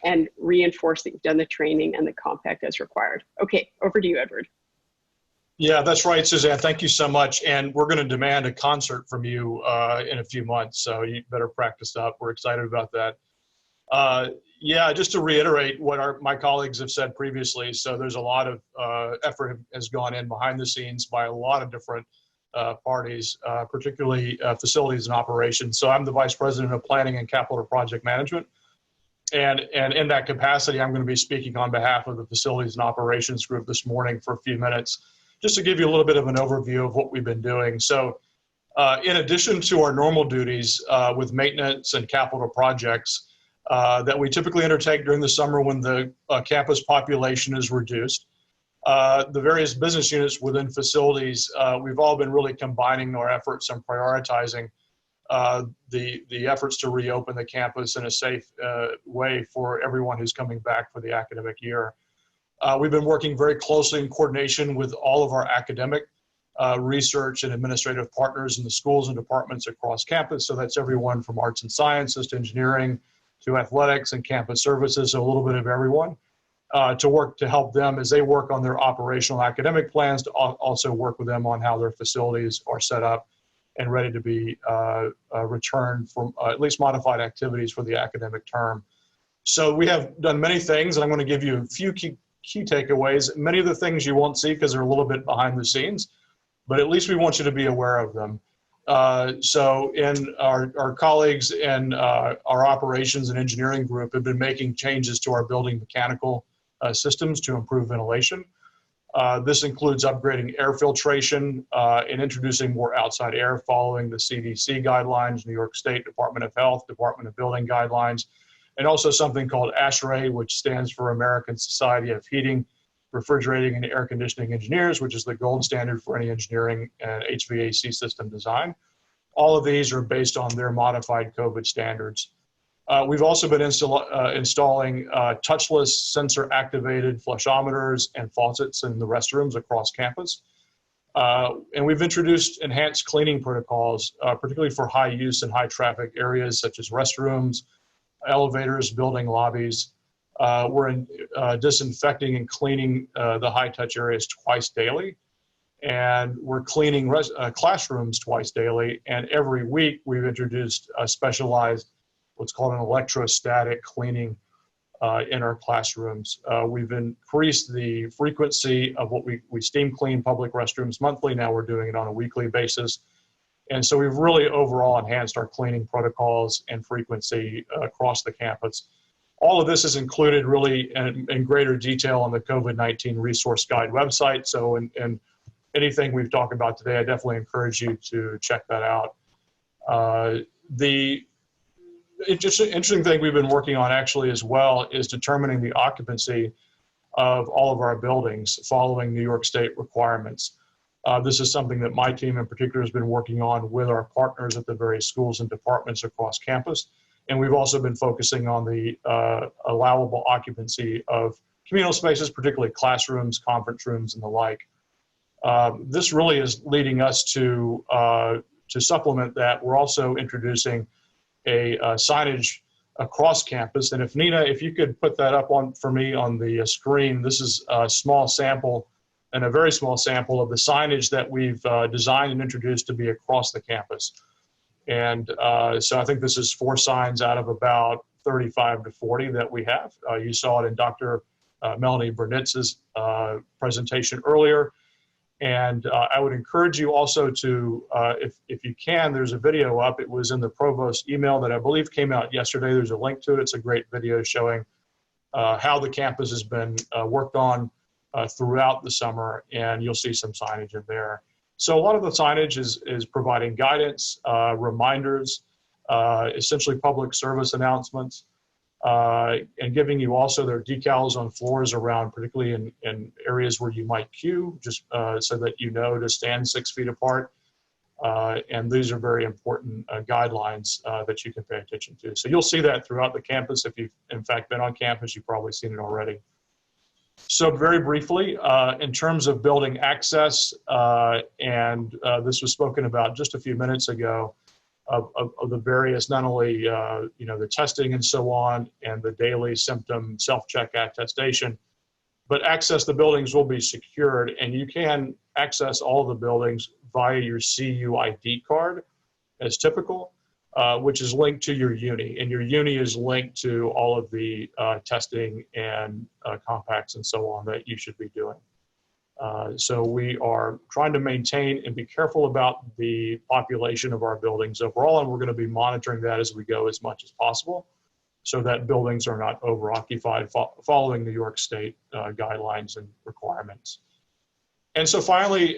and reinforce that you've done the training and the compact as required. Okay, over to you, Edward. Yeah, that's right, Suzanne. Thank you so much. And we're going to demand a concert from you in a few months, so you better practice up. We're excited about that. Yeah, just to reiterate what my colleagues have said previously, so there's a lot of effort has gone in behind the scenes by a lot of different parties, particularly facilities and operations. So I'm the Vice President of Planning and Capital Project Management. And in that capacity, I'm going to be speaking on behalf of the Facilities and Operations Group this morning for a few minutes, just to give you a little bit of an overview of what we've been doing. So in addition to our normal duties with maintenance and capital projects that we typically undertake during the summer when the campus population is reduced, the various business units within facilities, we've all been really combining our efforts and prioritizing the efforts to reopen the campus in a safe way for everyone who's coming back for the academic year. We've been working very closely in coordination with all of our academic, research and administrative partners in the schools and departments across campus. So that's everyone from arts and sciences to engineering to athletics and campus services, so a little bit of everyone, to work to help them as they work on their operational academic plans, to also work with them on how their facilities are set up and ready to be returned from at least modified activities for the academic term. So we have done many things, and I'm going to give you a few key takeaways. Many of the things you won't see because they're a little bit behind the scenes, but at least we want you to be aware of them. So in our colleagues in our operations and engineering group have been making changes to our building mechanical systems to improve ventilation. This includes upgrading air filtration and introducing more outside air following the CDC guidelines, New York State Department of Health, Department of Building guidelines, and also something called ASHRAE, which stands for American Society of Heating, Refrigerating, and Air Conditioning Engineers, which is the gold standard for any engineering and HVAC system design. All of these are based on their modified COVID standards. We've also been installing touchless sensor-activated flushometers and faucets in the restrooms across campus. And we've introduced enhanced cleaning protocols, particularly for high use and high traffic areas such as restrooms, elevators, building lobbies. We're disinfecting and cleaning the high touch areas twice daily. And we're cleaning classrooms twice daily. And every week we've introduced a specialized, what's called an electrostatic cleaning in our classrooms. We've increased the frequency of what we steam clean public restrooms monthly. Now we're doing it on a weekly basis. And so we've really overall enhanced our cleaning protocols and frequency across the campus. All of this is included really in greater detail on the COVID-19 Resource Guide website. So in anything we've talked about today, I definitely encourage you to check that out. The interesting thing we've been working on actually as well is determining the occupancy of all of our buildings following New York State requirements. This is something that my team in particular has been working on with our partners at the various schools and departments across campus. And we've also been focusing on the allowable occupancy of communal spaces, particularly classrooms, conference rooms, and the like. This really is leading us to supplement that. We're also introducing a signage across campus. And if Nina, if you could put that up for me on the screen, this is a small sample and a very small sample of the signage that we've designed and introduced to be across the campus. And so I think this is 4 signs out of about 35 to 40 that we have. You saw it in Dr. Melanie Bernitz's presentation earlier. And I would encourage you also to, if you can, there's a video up. It was in the provost email that I believe came out yesterday. There's a link to it. It's a great video showing how the campus has been worked on throughout the summer, and you'll see some signage in there. So a lot of the signage is providing guidance, reminders, essentially public service announcements, and giving you also their decals on floors around, particularly in areas where you might queue, just so that you know to stand 6 feet apart. And these are very important guidelines that you can pay attention to. So you'll see that throughout the campus. If you've in fact been on campus, you've probably seen it already. So very briefly, in terms of building access, and this was spoken about just a few minutes ago, of the various, not only the testing and so on, and the daily symptom self-check attestation, but access the buildings will be secured, and you can access all the buildings via your CU ID card as typical, which is linked to your uni, and your uni is linked to all of the testing and compacts and so on that you should be doing. So we are trying to maintain and be careful about the population of our buildings overall, and we're going to be monitoring that as we go as much as possible so that buildings are not over-occupied following New York State guidelines and requirements. And so finally,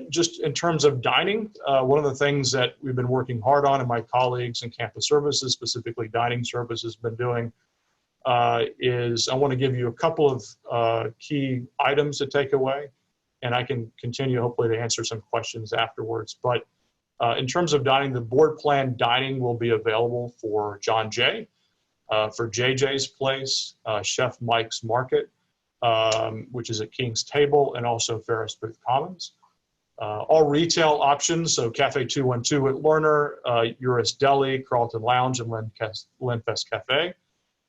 just in terms of dining, one of the things that we've been working hard on, and my colleagues in campus services, specifically dining services, been doing, is I want to give you a couple of key items to take away, and I can continue hopefully to answer some questions afterwards. But in terms of dining, the board plan dining will be available for John Jay, for JJ's Place, Chef Mike's Market, which is at King's Table, and also Ferris Booth Commons. All retail options, so Cafe 212 at Lerner, Uris Deli, Carlton Lounge, and Linfest Cafe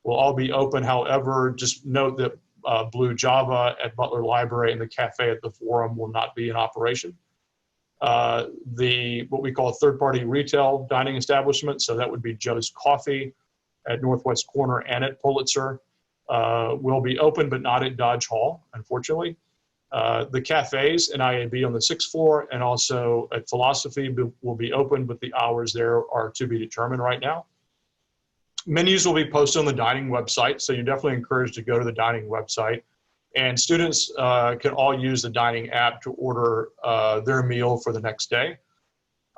will all be open. However, just note that Blue Java at Butler Library and the cafe at the Forum will not be in operation. What we call third-party retail dining establishments, so that would be Joe's Coffee at Northwest Corner and at Pulitzer, will be open, but not at Dodge Hall, unfortunately. The cafes in IAB on the 6th floor and also at Philosophy will be open, but the hours there are to be determined right now. Menus will be posted on the dining website, so you're definitely encouraged to go to the dining website. And students can all use the dining app to order their meal for the next day.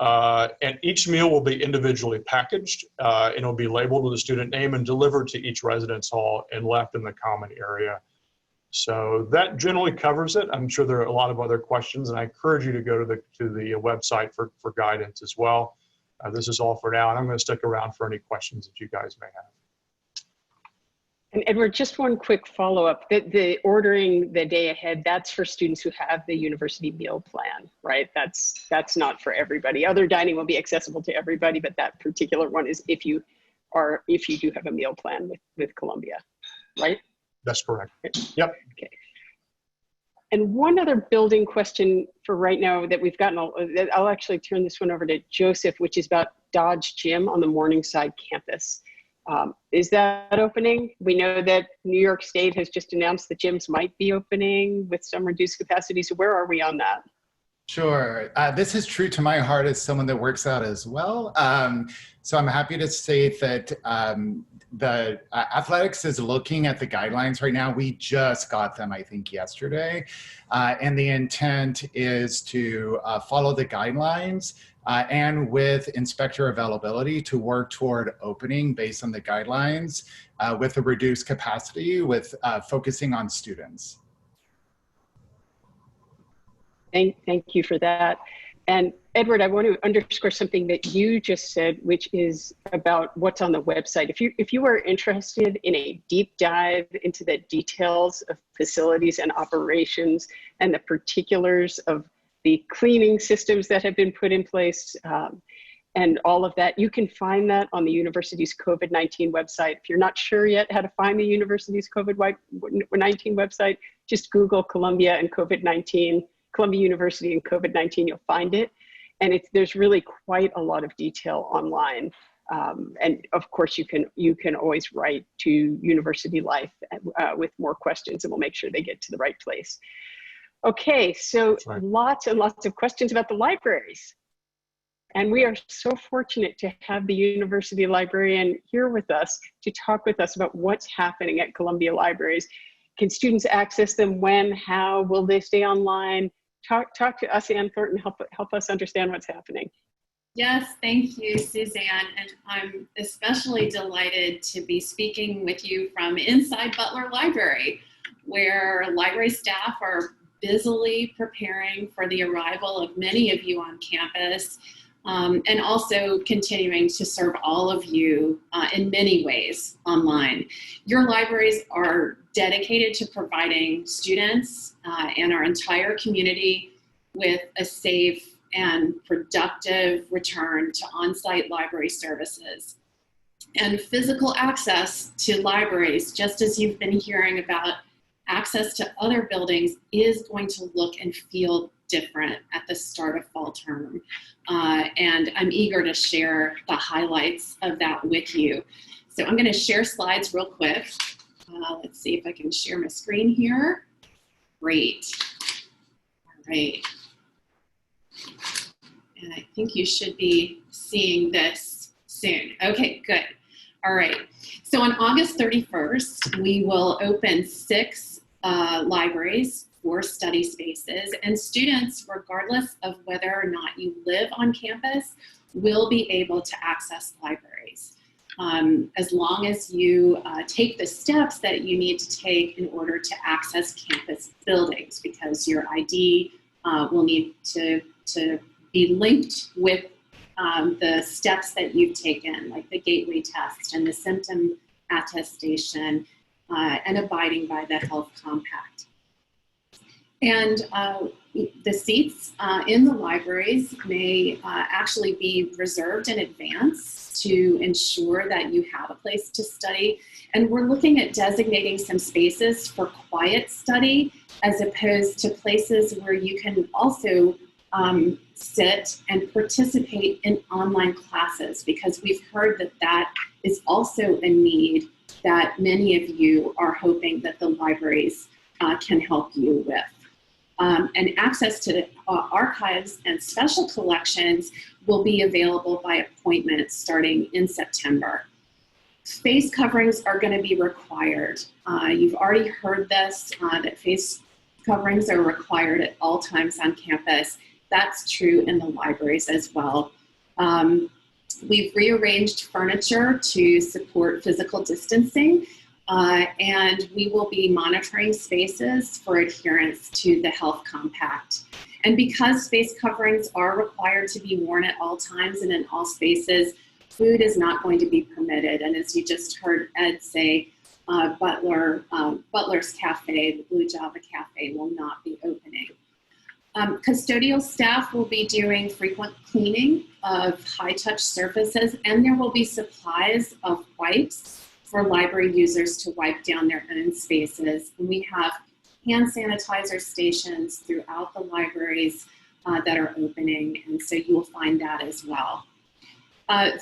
And each meal will be individually packaged, and it'll be labeled with a student name and delivered to each residence hall and left in the common area. So that generally covers it. I'm sure there are a lot of other questions, and I encourage you to go to the website for guidance as well. This is all for now, and I'm going to stick around for any questions that you guys may have. And Edward, just one quick follow-up. The ordering the day ahead, that's for students who have the university meal plan, right? That's not for everybody. Other dining will be accessible to everybody, but that particular one is if you do have a meal plan with Columbia, right? That's correct. Yep. Okay. And one other building question for right now that we've gotten, I'll actually turn this one over to Joseph, which is about Dodge Gym on the Morningside campus. Is that opening? We know that New York State has just announced the gyms might be opening with some reduced capacity. So where are we on that? Sure. This is true to my heart as someone that works out as well. So I'm happy to say that the athletics is looking at the guidelines right now. We just got them, I think, yesterday. And the intent is to follow the guidelines and with inspector availability to work toward opening based on the guidelines with a reduced capacity with focusing on students. Thank you for that. And Edward, I want to underscore something that you just said, which is about what's on the website. If you are interested in a deep dive into the details of facilities and operations and the particulars of the cleaning systems that have been put in place and all of that, you can find that on the university's COVID-19 website. If you're not sure yet how to find the university's COVID-19 website, just Google Columbia and COVID-19. Columbia University and COVID-19, you'll find it. And there's really quite a lot of detail online. And of course, you can always write to University Life with more questions, and we'll make sure they get to the right place. Okay, so lots and lots of questions about the libraries. And we are so fortunate to have the university librarian here with us to talk with us about what's happening at Columbia Libraries. Can students access them? When? How? Will they stay online? Talk to us, Ann Thornton, help us understand what's happening. Yes, thank you, Suzanne. And I'm especially delighted to be speaking with you from inside Butler Library, where library staff are busily preparing for the arrival of many of you on campus, and also continuing to serve all of you in many ways online. Your libraries are dedicated to providing students and our entire community with a safe and productive return to on-site library services. And physical access to libraries, just as you've been hearing about access to other buildings, is going to look and feel different at the start of fall term. And I'm eager to share the highlights of that with you. So I'm going to share slides real quick. Let's see if I can share my screen here. Great. All right. And I think you should be seeing this soon. Okay, good. All right. So on August 31st, we will open 6 libraries for study spaces, and students, regardless of whether or not you live on campus, will be able to access libraries. As long as you take the steps that you need to take in order to access campus buildings, because your ID will need to be linked with the steps that you've taken, like the gateway test and the symptom attestation, and abiding by the health compact. And the seats in the libraries may actually be reserved in advance to ensure that you have a place to study. And we're looking at designating some spaces for quiet study as opposed to places where you can also sit and participate in online classes, because we've heard that that is also a need that many of you are hoping that the libraries can help you with. And access to the archives and special collections will be available by appointment starting in September. Face coverings are going to be required. You've already heard this, that face coverings are required at all times on campus, That's true in the libraries as well. We've rearranged furniture to support physical distancing, and we will be monitoring spaces for adherence to the health compact. And because face coverings are required to be worn at all times and in all spaces, food is not going to be permitted. And as you just heard Ed say, Butler's Cafe, the Blue Java Cafe, will not be opening. Custodial staff will be doing frequent cleaning of high-touch surfaces, and there will be supplies of wipes for library users to wipe down their own spaces. And we have hand sanitizer stations throughout the libraries that are opening, and so you will find that as well.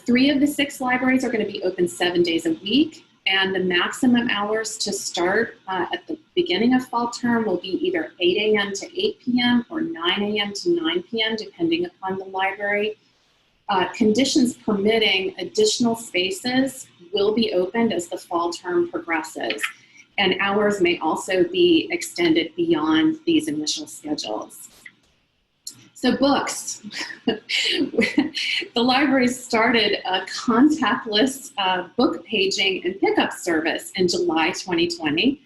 3 of the 6 libraries are going to be open 7 days a week, and the maximum hours to start at the beginning of fall term will be either 8 a.m. to 8 p.m. or 9 a.m. to 9 p.m. depending upon the library. Conditions permitting, additional spaces will be opened as the fall term progresses, and hours may also be extended beyond these initial schedules. So books. The library started a contactless book paging and pickup service in July 2020,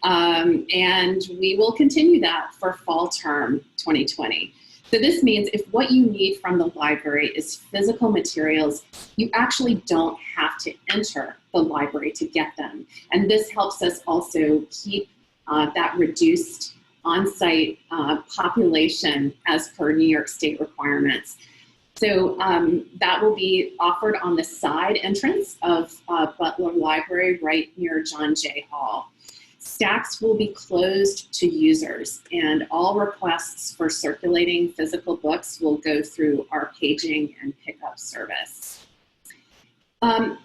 and we will continue that for fall term 2020. So this means if what you need from the library is physical materials, you actually don't have to enter the library to get them. And this helps us also keep that reduced on-site population as per New York State requirements. So that will be offered on the side entrance of Butler Library right near John Jay Hall. Stacks will be closed to users, and all requests for circulating physical books will go through our paging and pickup service.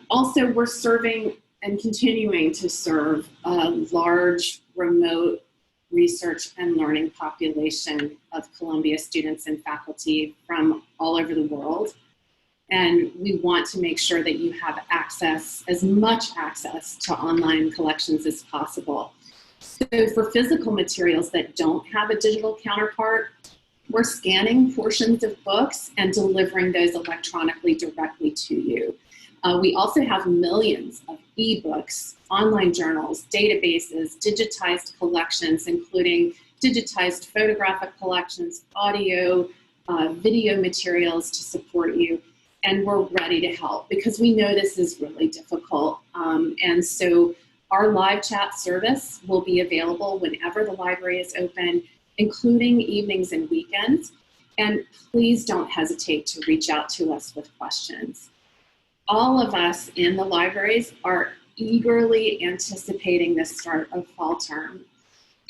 Also, we're serving and continuing to serve a large remote research and learning population of Columbia students and faculty from all over the world. And we want to make sure that you have access, as much access to online collections as possible. So for physical materials that don't have a digital counterpart, we're scanning portions of books and delivering those electronically directly to you. We also have millions of ebooks, online journals, databases, digitized collections, including digitized photographic collections, audio, video materials to support you. And we're ready to help because we know this is really difficult. And so our live chat service will be available whenever the library is open, including evenings and weekends. And please don't hesitate to reach out to us with questions. All of us in the libraries are eagerly anticipating the start of fall term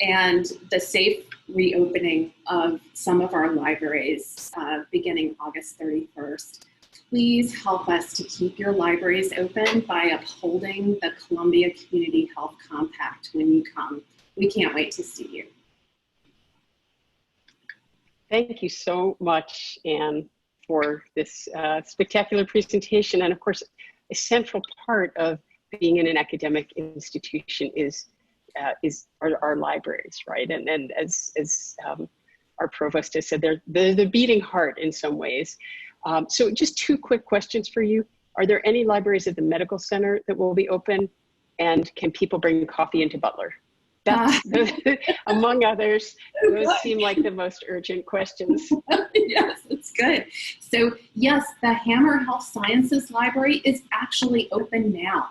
and the safe reopening of some of our libraries beginning August 31st. Please help us to keep your libraries open by upholding the Columbia Community Health Compact when you come. We can't wait to see you. Thank you so much, Anne, for this spectacular presentation. And of course, a central part of being in an academic institution is our libraries, right? And as our provost has said, they're the beating heart in some ways. So just 2 quick questions for you. Are there any libraries at the medical center that will be open? And can people bring coffee into Butler? That's, among others, those seem like the most urgent questions. Yes, that's good. So yes, the Hammer Health Sciences Library is actually open now.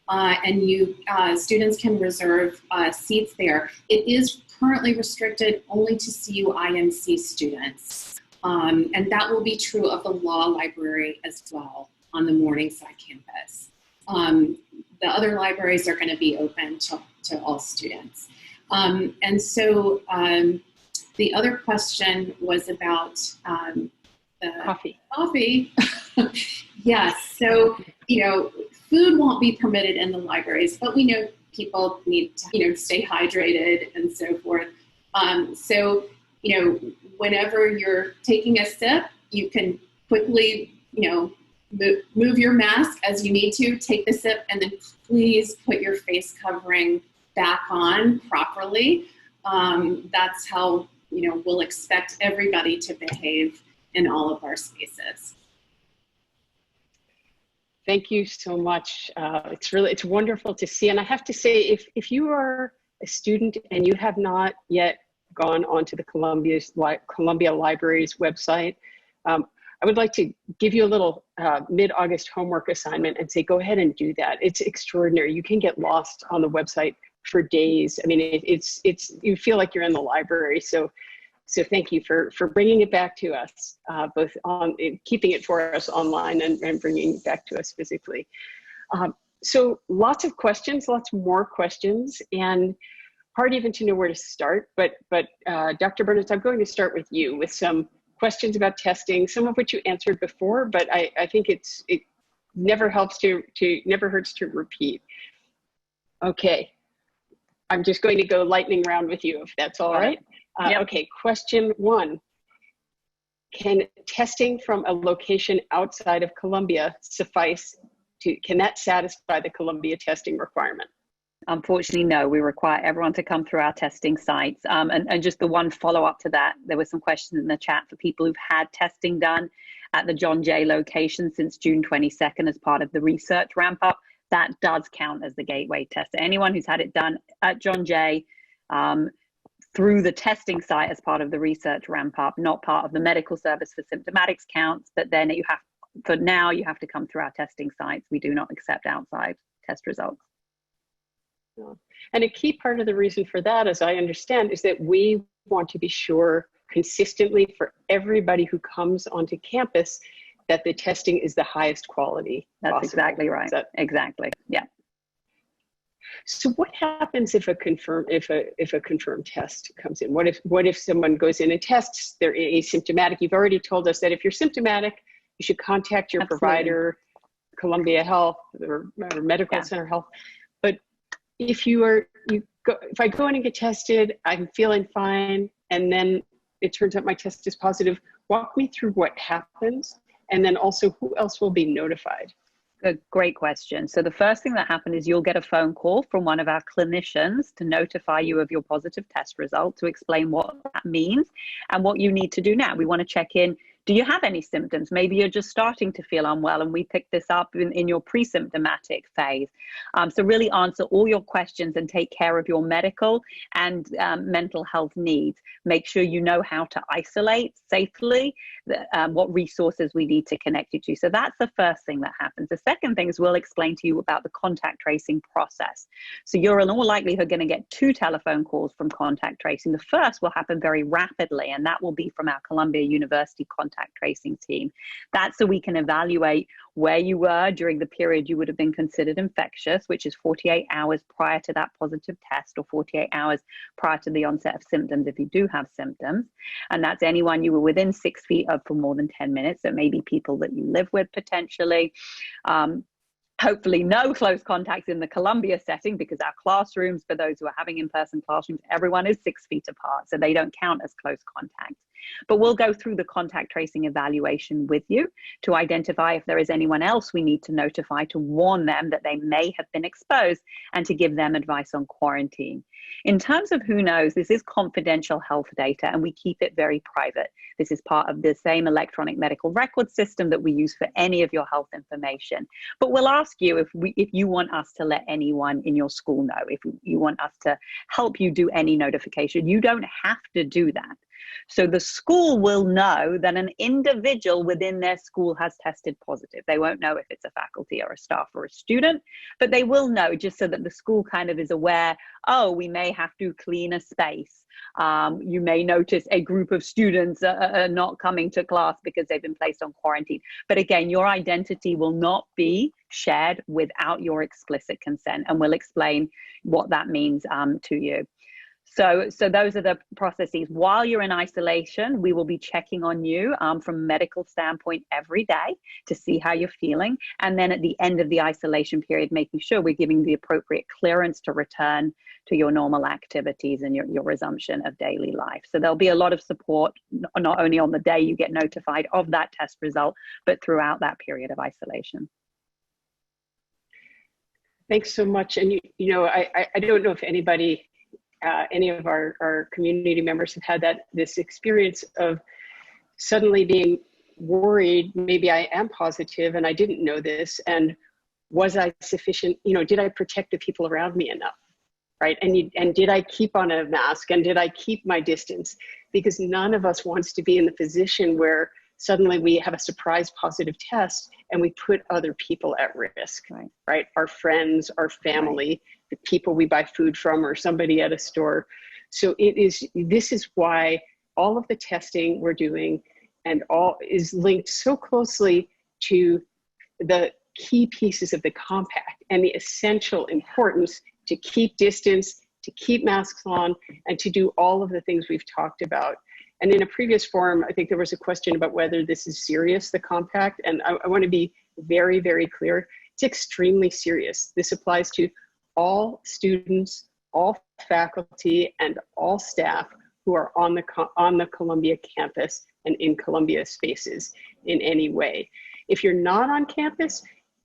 And students can reserve seats there. It is currently restricted only to CU IMC students. And that will be true of the law library as well on the Morningside campus. The other libraries are going to be open to all students. And so the other question was about the coffee. Yes, so, food won't be permitted in the libraries, but we know people need to, stay hydrated and so forth. So, whenever you're taking a sip, you can quickly, move your mask as you need to, take the sip, and then please put your face covering back on properly. That's how we'll expect everybody to behave in all of our spaces. Thank you so much. It's wonderful to see. And I have to say, if you are a student and you have not yet gone onto the Columbia Library's website, I would like to give you a little mid-August homework assignment and say, go ahead and do that. It's extraordinary. You can get lost on the website for days. I mean, you feel like you're in the library. So thank you for bringing it back to us, both on keeping it for us online and bringing it back to us physically. So lots of questions, lots more questions, and hard even to know where to start. But Dr. Bernitz, I'm going to start with you with some questions about testing, some of which you answered before, but I think it never hurts to repeat. Okay, I'm just going to go lightning round with you, if that's all right. Yep. Okay, question 1. Can testing from a location outside of Columbia suffice can that satisfy the Columbia testing requirement? Unfortunately, no. We require everyone to come through our testing sites. And just the one follow-up to that, there were some questions in the chat for people who've had testing done at the John Jay location since June 22nd as part of the research ramp-up. That does count as the gateway test. Anyone who's had it done at John Jay through the testing site as part of the research ramp-up, not part of the medical service for symptomatics counts, but then you have to come through our testing sites. We do not accept outside test results. And a key part of the reason for that, as I understand, is that we want to be sure consistently for everybody who comes onto campus that the testing is the highest quality That's possible. Exactly right. Exactly. Yeah. So what happens if a confirmed test comes in? What if someone goes in and tests, they're asymptomatic? You've already told us that if you're symptomatic, you should contact your provider, Columbia Health or Medical Center Health. But if if I go in and get tested, I'm feeling fine, and then it turns out my test is positive, walk me through what happens, and then also who else will be notified? A great question. So the first thing that happens is you'll get a phone call from one of our clinicians to notify you of your positive test result, to explain what that means and what you need to do now. We want to check in. Do you have any symptoms? Maybe you're just starting to feel unwell, and we picked this up in your pre-symptomatic phase. So really answer all your questions and take care of your medical and mental health needs. Make sure you know how to isolate safely, what resources we need to connect you to. So that's the first thing that happens. The second thing is we'll explain to you about the contact tracing process. So you're in all likelihood going to get 2 telephone calls from contact tracing. The first will happen very rapidly, and that will be from our Columbia University contact tracing team. That's so we can evaluate where you were during the period you would have been considered infectious, which is 48 hours prior to that positive test, or 48 hours prior to the onset of symptoms if you do have symptoms. And that's anyone you were within 6 feet of for more than 10 minutes. So maybe people that you live with potentially. Hopefully no close contacts in the Columbia setting, because our classrooms, for those who are having in-person classrooms, everyone is 6 feet apart, so they don't count as close contacts. But we'll go through the contact tracing evaluation with you to identify if there is anyone else we need to notify, to warn them that they may have been exposed, and to give them advice on quarantine. In terms of who knows, this is confidential health data, and we keep it very private. This is part of the same electronic medical record system that we use for any of your health information. But we'll ask you if you want us to let anyone in your school know, if you want us to help you do any notification. You don't have to do that. So the school will know that an individual within their school has tested positive. They won't know if it's a faculty or a staff or a student, but they will know, just so that the school kind of is aware, oh, we may have to clean a space. You may notice a group of students are not coming to class because they've been placed on quarantine. But again, your identity will not be shared without your explicit consent, and we'll explain what that means to you. So those are the processes. While you're in isolation, we will be checking on you from a medical standpoint every day to see how you're feeling. And then at the end of the isolation period, making sure we're giving the appropriate clearance to return to your normal activities and your resumption of daily life. So there'll be a lot of support, not only on the day you get notified of that test result, but throughout that period of isolation. Thanks so much. And I don't know if anybody any of our community members have had this experience of suddenly being worried, maybe I am positive and I didn't know this, and was I sufficient, did I protect the people around me enough, right? And did I keep on a mask, and did I keep my distance? Because none of us wants to be in the position where suddenly we have a surprise positive test and we put other people at risk, right? Our friends, our family, the people we buy food from, or somebody at a store. So this is why all of the testing we're doing and all is linked so closely to the key pieces of the compact and the essential importance to keep distance, to keep masks on, and to do all of the things we've talked about. And in a previous forum, I think there was a question about whether this is serious, the compact, and I want to be very, very clear. It's extremely serious. This applies to all students, all faculty, and all staff who are on the Columbia campus and in Columbia spaces in any way. If you're not on campus,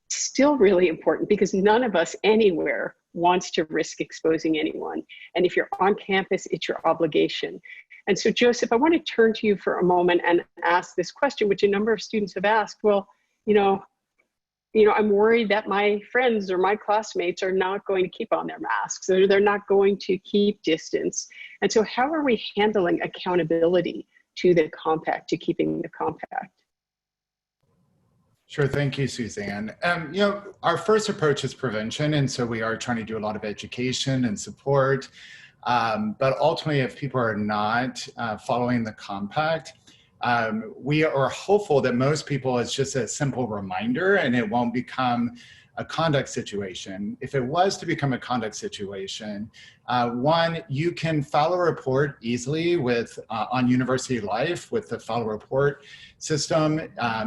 it's still really important, because none of us anywhere wants to risk exposing anyone. And if you're on campus, it's your obligation. And so, Joseph, I want to turn to you for a moment and ask this question, which a number of students have asked. Well, I'm worried that my friends or my classmates are not going to keep on their masks, or they're not going to keep distance. And so how are we handling accountability to the compact, to keeping the compact? Sure, thank you, Suzanne. Our first approach is prevention, and so we are trying to do a lot of education and support. But ultimately, if people are not following the compact, we are hopeful that most people, it's just a simple reminder and it won't become a conduct situation. If it was to become a conduct situation, one, you can file a report easily with on University Life with the file report system.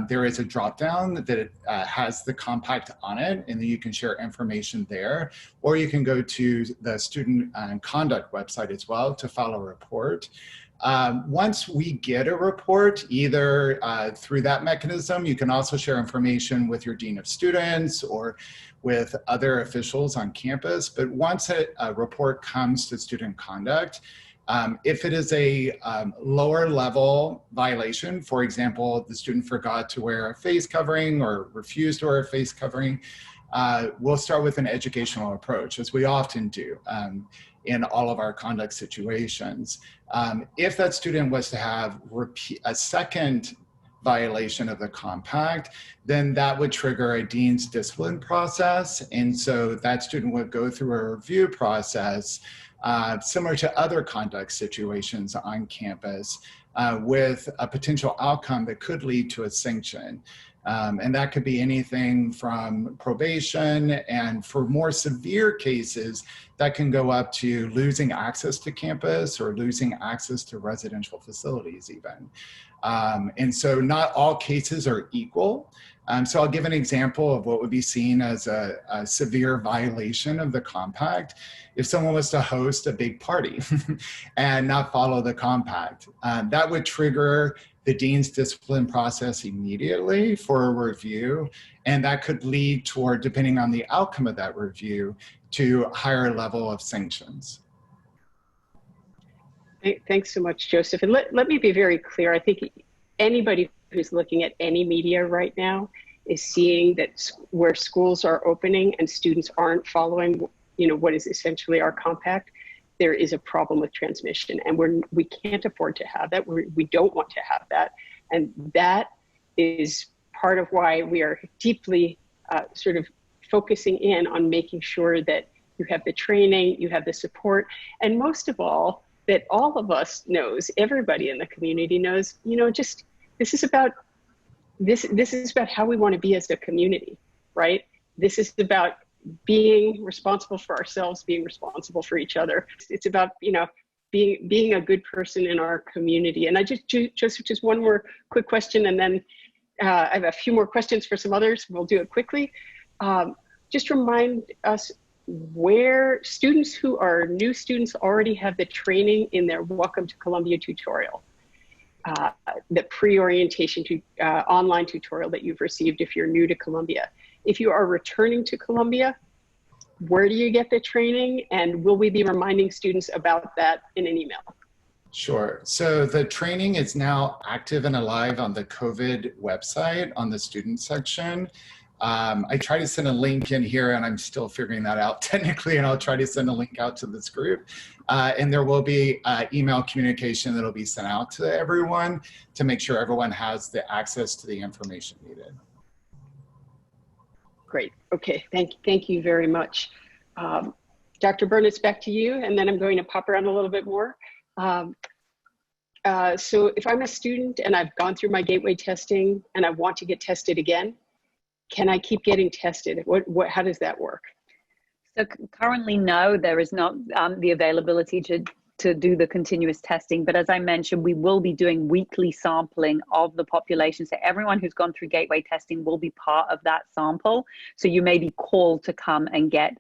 There is a drop-down that has the compact on it, and then you can share information there, or you can go to the student conduct website as well to file a report. Once we get a report, either through that mechanism, you can also share information with your dean of students or with other officials on campus. But once a report comes to student conduct, if it is a lower level violation, for example, the student forgot to wear a face covering or refused to wear a face covering, we'll start with an educational approach, as we often do in all of our conduct situations. If that student was to have a second violation of the compact, then that would trigger a dean's discipline process. And so that student would go through a review process similar to other conduct situations on campus with a potential outcome that could lead to a sanction. And that could be anything from probation, and for more severe cases, that can go up to losing access to campus or losing access to residential facilities even. And so not all cases are equal. So I'll give an example of what would be seen as a severe violation of the compact. If someone was to host a big party and not follow the compact, that would trigger the dean's discipline process immediately for a review, and that could lead toward, depending on the outcome of that review, to a higher level of sanctions. Thanks so much, Joseph. And let me be very clear. I think anybody who's looking at any media right now is seeing that where schools are opening and students aren't following, what is essentially our compact, there is a problem with transmission, and we can't afford to have that. We don't want to have that. And that is part of why we are deeply sort of focusing in on making sure that you have the training, you have the support, and most of all, that all of us knows, everybody in the community knows, this is about how we want to be as a community, right? This is about being responsible for ourselves, being responsible for each other. It's about, being a good person in our community. And Joseph, just one more quick question, and then I have a few more questions for some others. We'll do it quickly. Just remind us where students who are new students already have the training in their Welcome to Columbia tutorial, the pre-orientation to online tutorial that you've received if you're new to Columbia. If you are returning to Columbia, Where do you get the training? And will we be reminding students about that in an email? Sure. So the training is now active and alive on the COVID website on the student section. I try to send a link in here, and I'm still figuring that out technically, and I'll try to send a link out to this group. And there will be email communication that will be sent out to everyone to make sure everyone has the access to the information needed. Great. Okay. Thank you very much. Dr. Bernitz, back to you, and then I'm going to pop around a little bit more. So if I'm a student and I've gone through my gateway testing and I want to get tested again, can I keep getting tested? How does that work? So currently, no, there is not the availability to do the continuous testing. But as I mentioned, we will be doing weekly sampling of the population. So everyone who's gone through gateway testing will be part of that sample. So you may be called to come and get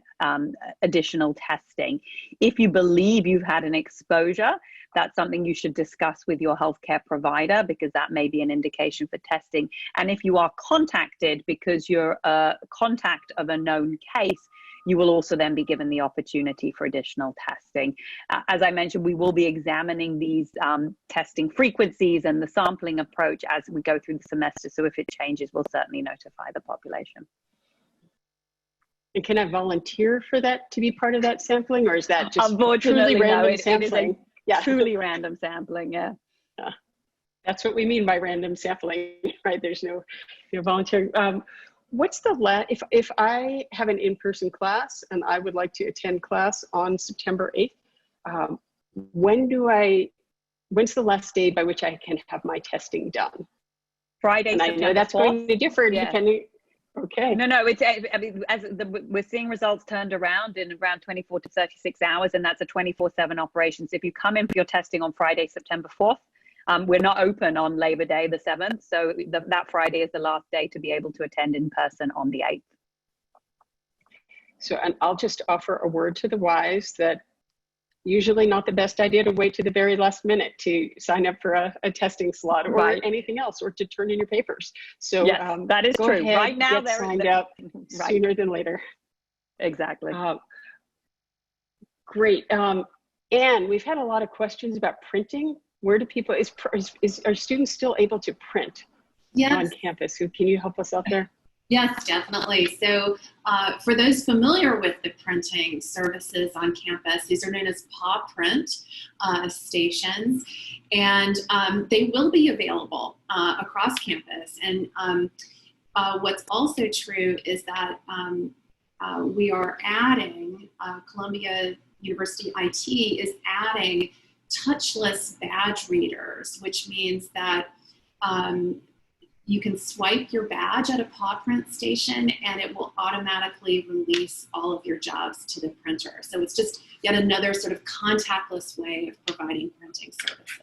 additional testing. If you believe you've had an exposure, that's something you should discuss with your healthcare provider, because that may be an indication for testing. And if you are contacted because you're a contact of a known case, you will also then be given the opportunity for additional testing. As I mentioned, we will be examining these testing frequencies and the sampling approach as we go through the semester. So if it changes, we'll certainly notify the population. And can I volunteer for that to be part of that sampling, or is that just unfortunately truly random no, sampling? Yeah, truly random sampling. Yeah. That's what we mean by random sampling, right? There's no volunteering. What's the if I have an in-person class and I would like to attend class on September 8th, when's the last day by which I can have my testing done? Friday, and September I know that's 4th. going to differ depending. Okay. No, it's, I mean, we're seeing results turned around in around 24 to 36 hours, and that's a 24/7 operation. So if you come in for your testing on Friday, September 4th, we're not open on Labor Day, the 7th. So that Friday is the last day to be able to attend in person on the 8th. So, and I'll just offer a word to the wise that usually not the best idea to wait to the very last minute to sign up for a testing slot or anything else, or to turn in your papers. So yes, that is true. Ahead, right now, get signed up sooner than later. Exactly. Great. Anne, we've had a lot of questions about printing. Where do people, are students still able to print on campus? So can you help us out there? Yes, definitely. So for those familiar with the printing services on campus, these are known as paw print stations, and they will be available across campus. And what's also true is that we are adding, Columbia University IT is adding touchless badge readers, which means that you can swipe your badge at a paw print station and it will automatically release all of your jobs to the printer. So it's just yet another sort of contactless way of providing printing services.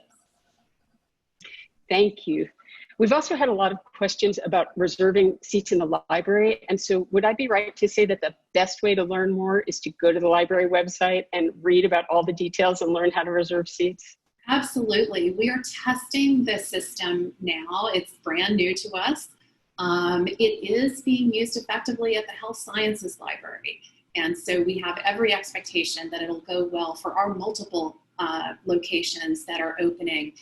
Thank you. We've also had a lot of questions about reserving seats in the library. And so would I be right to say that the best way to learn more is to go to the library website and read about all the details and learn how to reserve seats? Absolutely. We are testing the system now. It's brand new to us. It is being used effectively at the Health Sciences Library. And so we have every expectation that it'll go well for our multiple locations that are opening.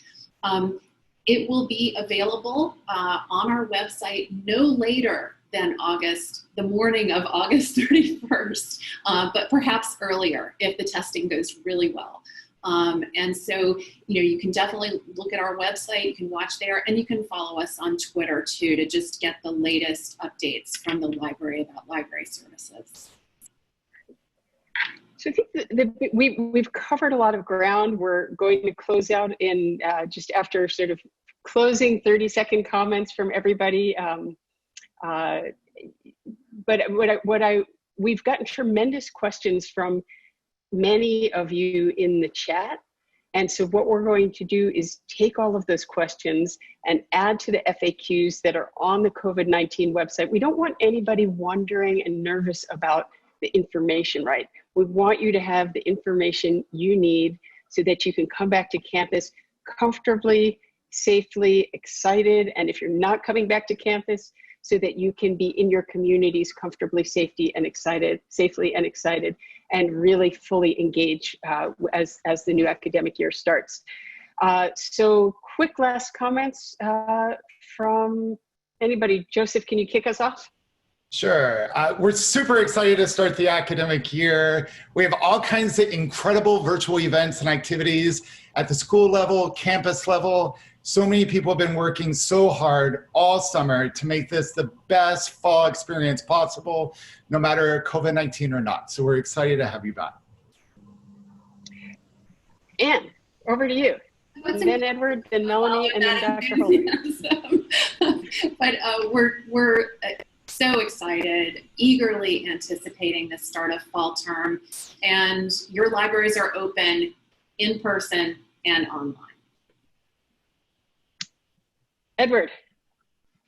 It will be available on our website no later than the morning of August 31st, but perhaps earlier if the testing goes really well. And so, you can definitely look at our website, you can watch there, and you can follow us on Twitter too to just get the latest updates from the library about library services. So I think we've covered a lot of ground. We're going to close out in just after sort of closing 30-second comments from everybody. But we've gotten tremendous questions from many of you in the chat. And so what we're going to do is take all of those questions and add to the FAQs that are on the COVID-19 website. We don't want anybody wondering and nervous about the information, right? We want you to have the information you need so that you can come back to campus comfortably, safely, excited. And if you're not coming back to campus, so that you can be in your communities comfortably, safely and excited, and really fully engage as the new academic year starts. So quick last comments from anybody. Joseph, can you kick us off? Sure. We're super excited to start the academic year. We have all kinds of incredible virtual events and activities at the school level, campus level. So many people have been working so hard all summer to make this the best fall experience possible, no matter COVID-19 or not. So we're excited to have you back. Anne, over to you. And then Edward, then Melanie, and then Dr. Holder. But we're so excited, eagerly anticipating the start of fall term, and your libraries are open in person and online. Edward,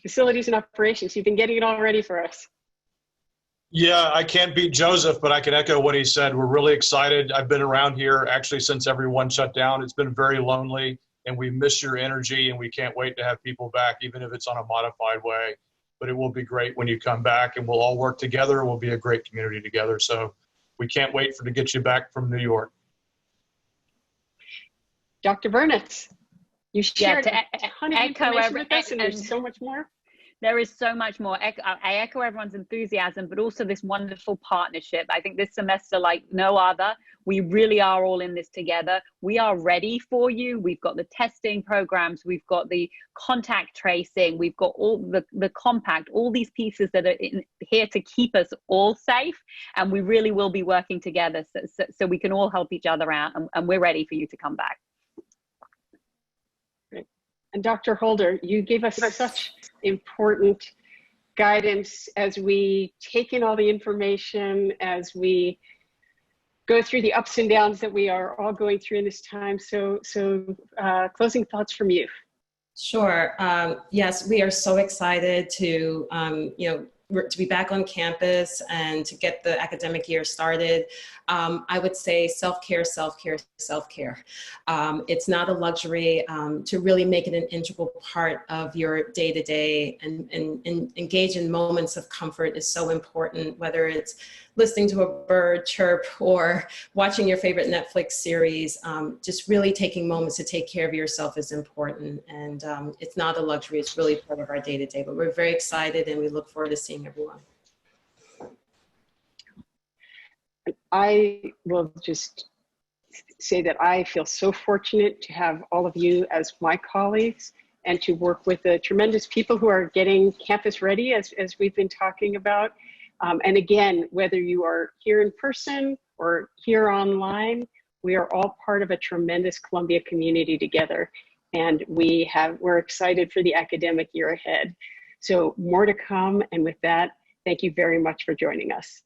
facilities and operations, you've been getting it all ready for us. Yeah, I can't beat Joseph, but I can echo what he said. We're really excited. I've been around here actually since everyone shut down. It's been very lonely, and we miss your energy, and we can't wait to have people back, even if it's on a modified way. But it will be great when you come back, and we'll all work together. We'll be a great community together. So we can't wait to get you back from New York. Dr. Bernitz, you shared a ton of information with us, and there's so much more. There is so much more. I echo everyone's enthusiasm, but also this wonderful partnership. I think this semester, like no other, we really are all in this together. We are ready for you. We've got the testing programs. We've got the contact tracing. We've got all the compact, all these pieces that are here to keep us all safe. And we really will be working together so we can all help each other out. And we're ready for you to come back. And Dr. Holder, you gave us such important guidance as we take in all the information, as we go through the ups and downs that we are all going through in this time. So closing thoughts from you. Sure. Yes, we are so excited to, to be back on campus and to get the academic year started. I would say self-care, self-care, self-care. It's not a luxury. To really make it an integral part of your day-to-day and engage in moments of comfort is so important, whether it's listening to a bird chirp or watching your favorite Netflix series. Just really taking moments to take care of yourself is important. And it's not a luxury, it's really part of our day-to-day, but we're very excited and we look forward to seeing everyone. I will just say that I feel so fortunate to have all of you as my colleagues and to work with the tremendous people who are getting campus ready as we've been talking about. And again, whether you are here in person or here online, we are all part of a tremendous Columbia community together. And we're excited for the academic year ahead. So more to come. And with that, thank you very much for joining us.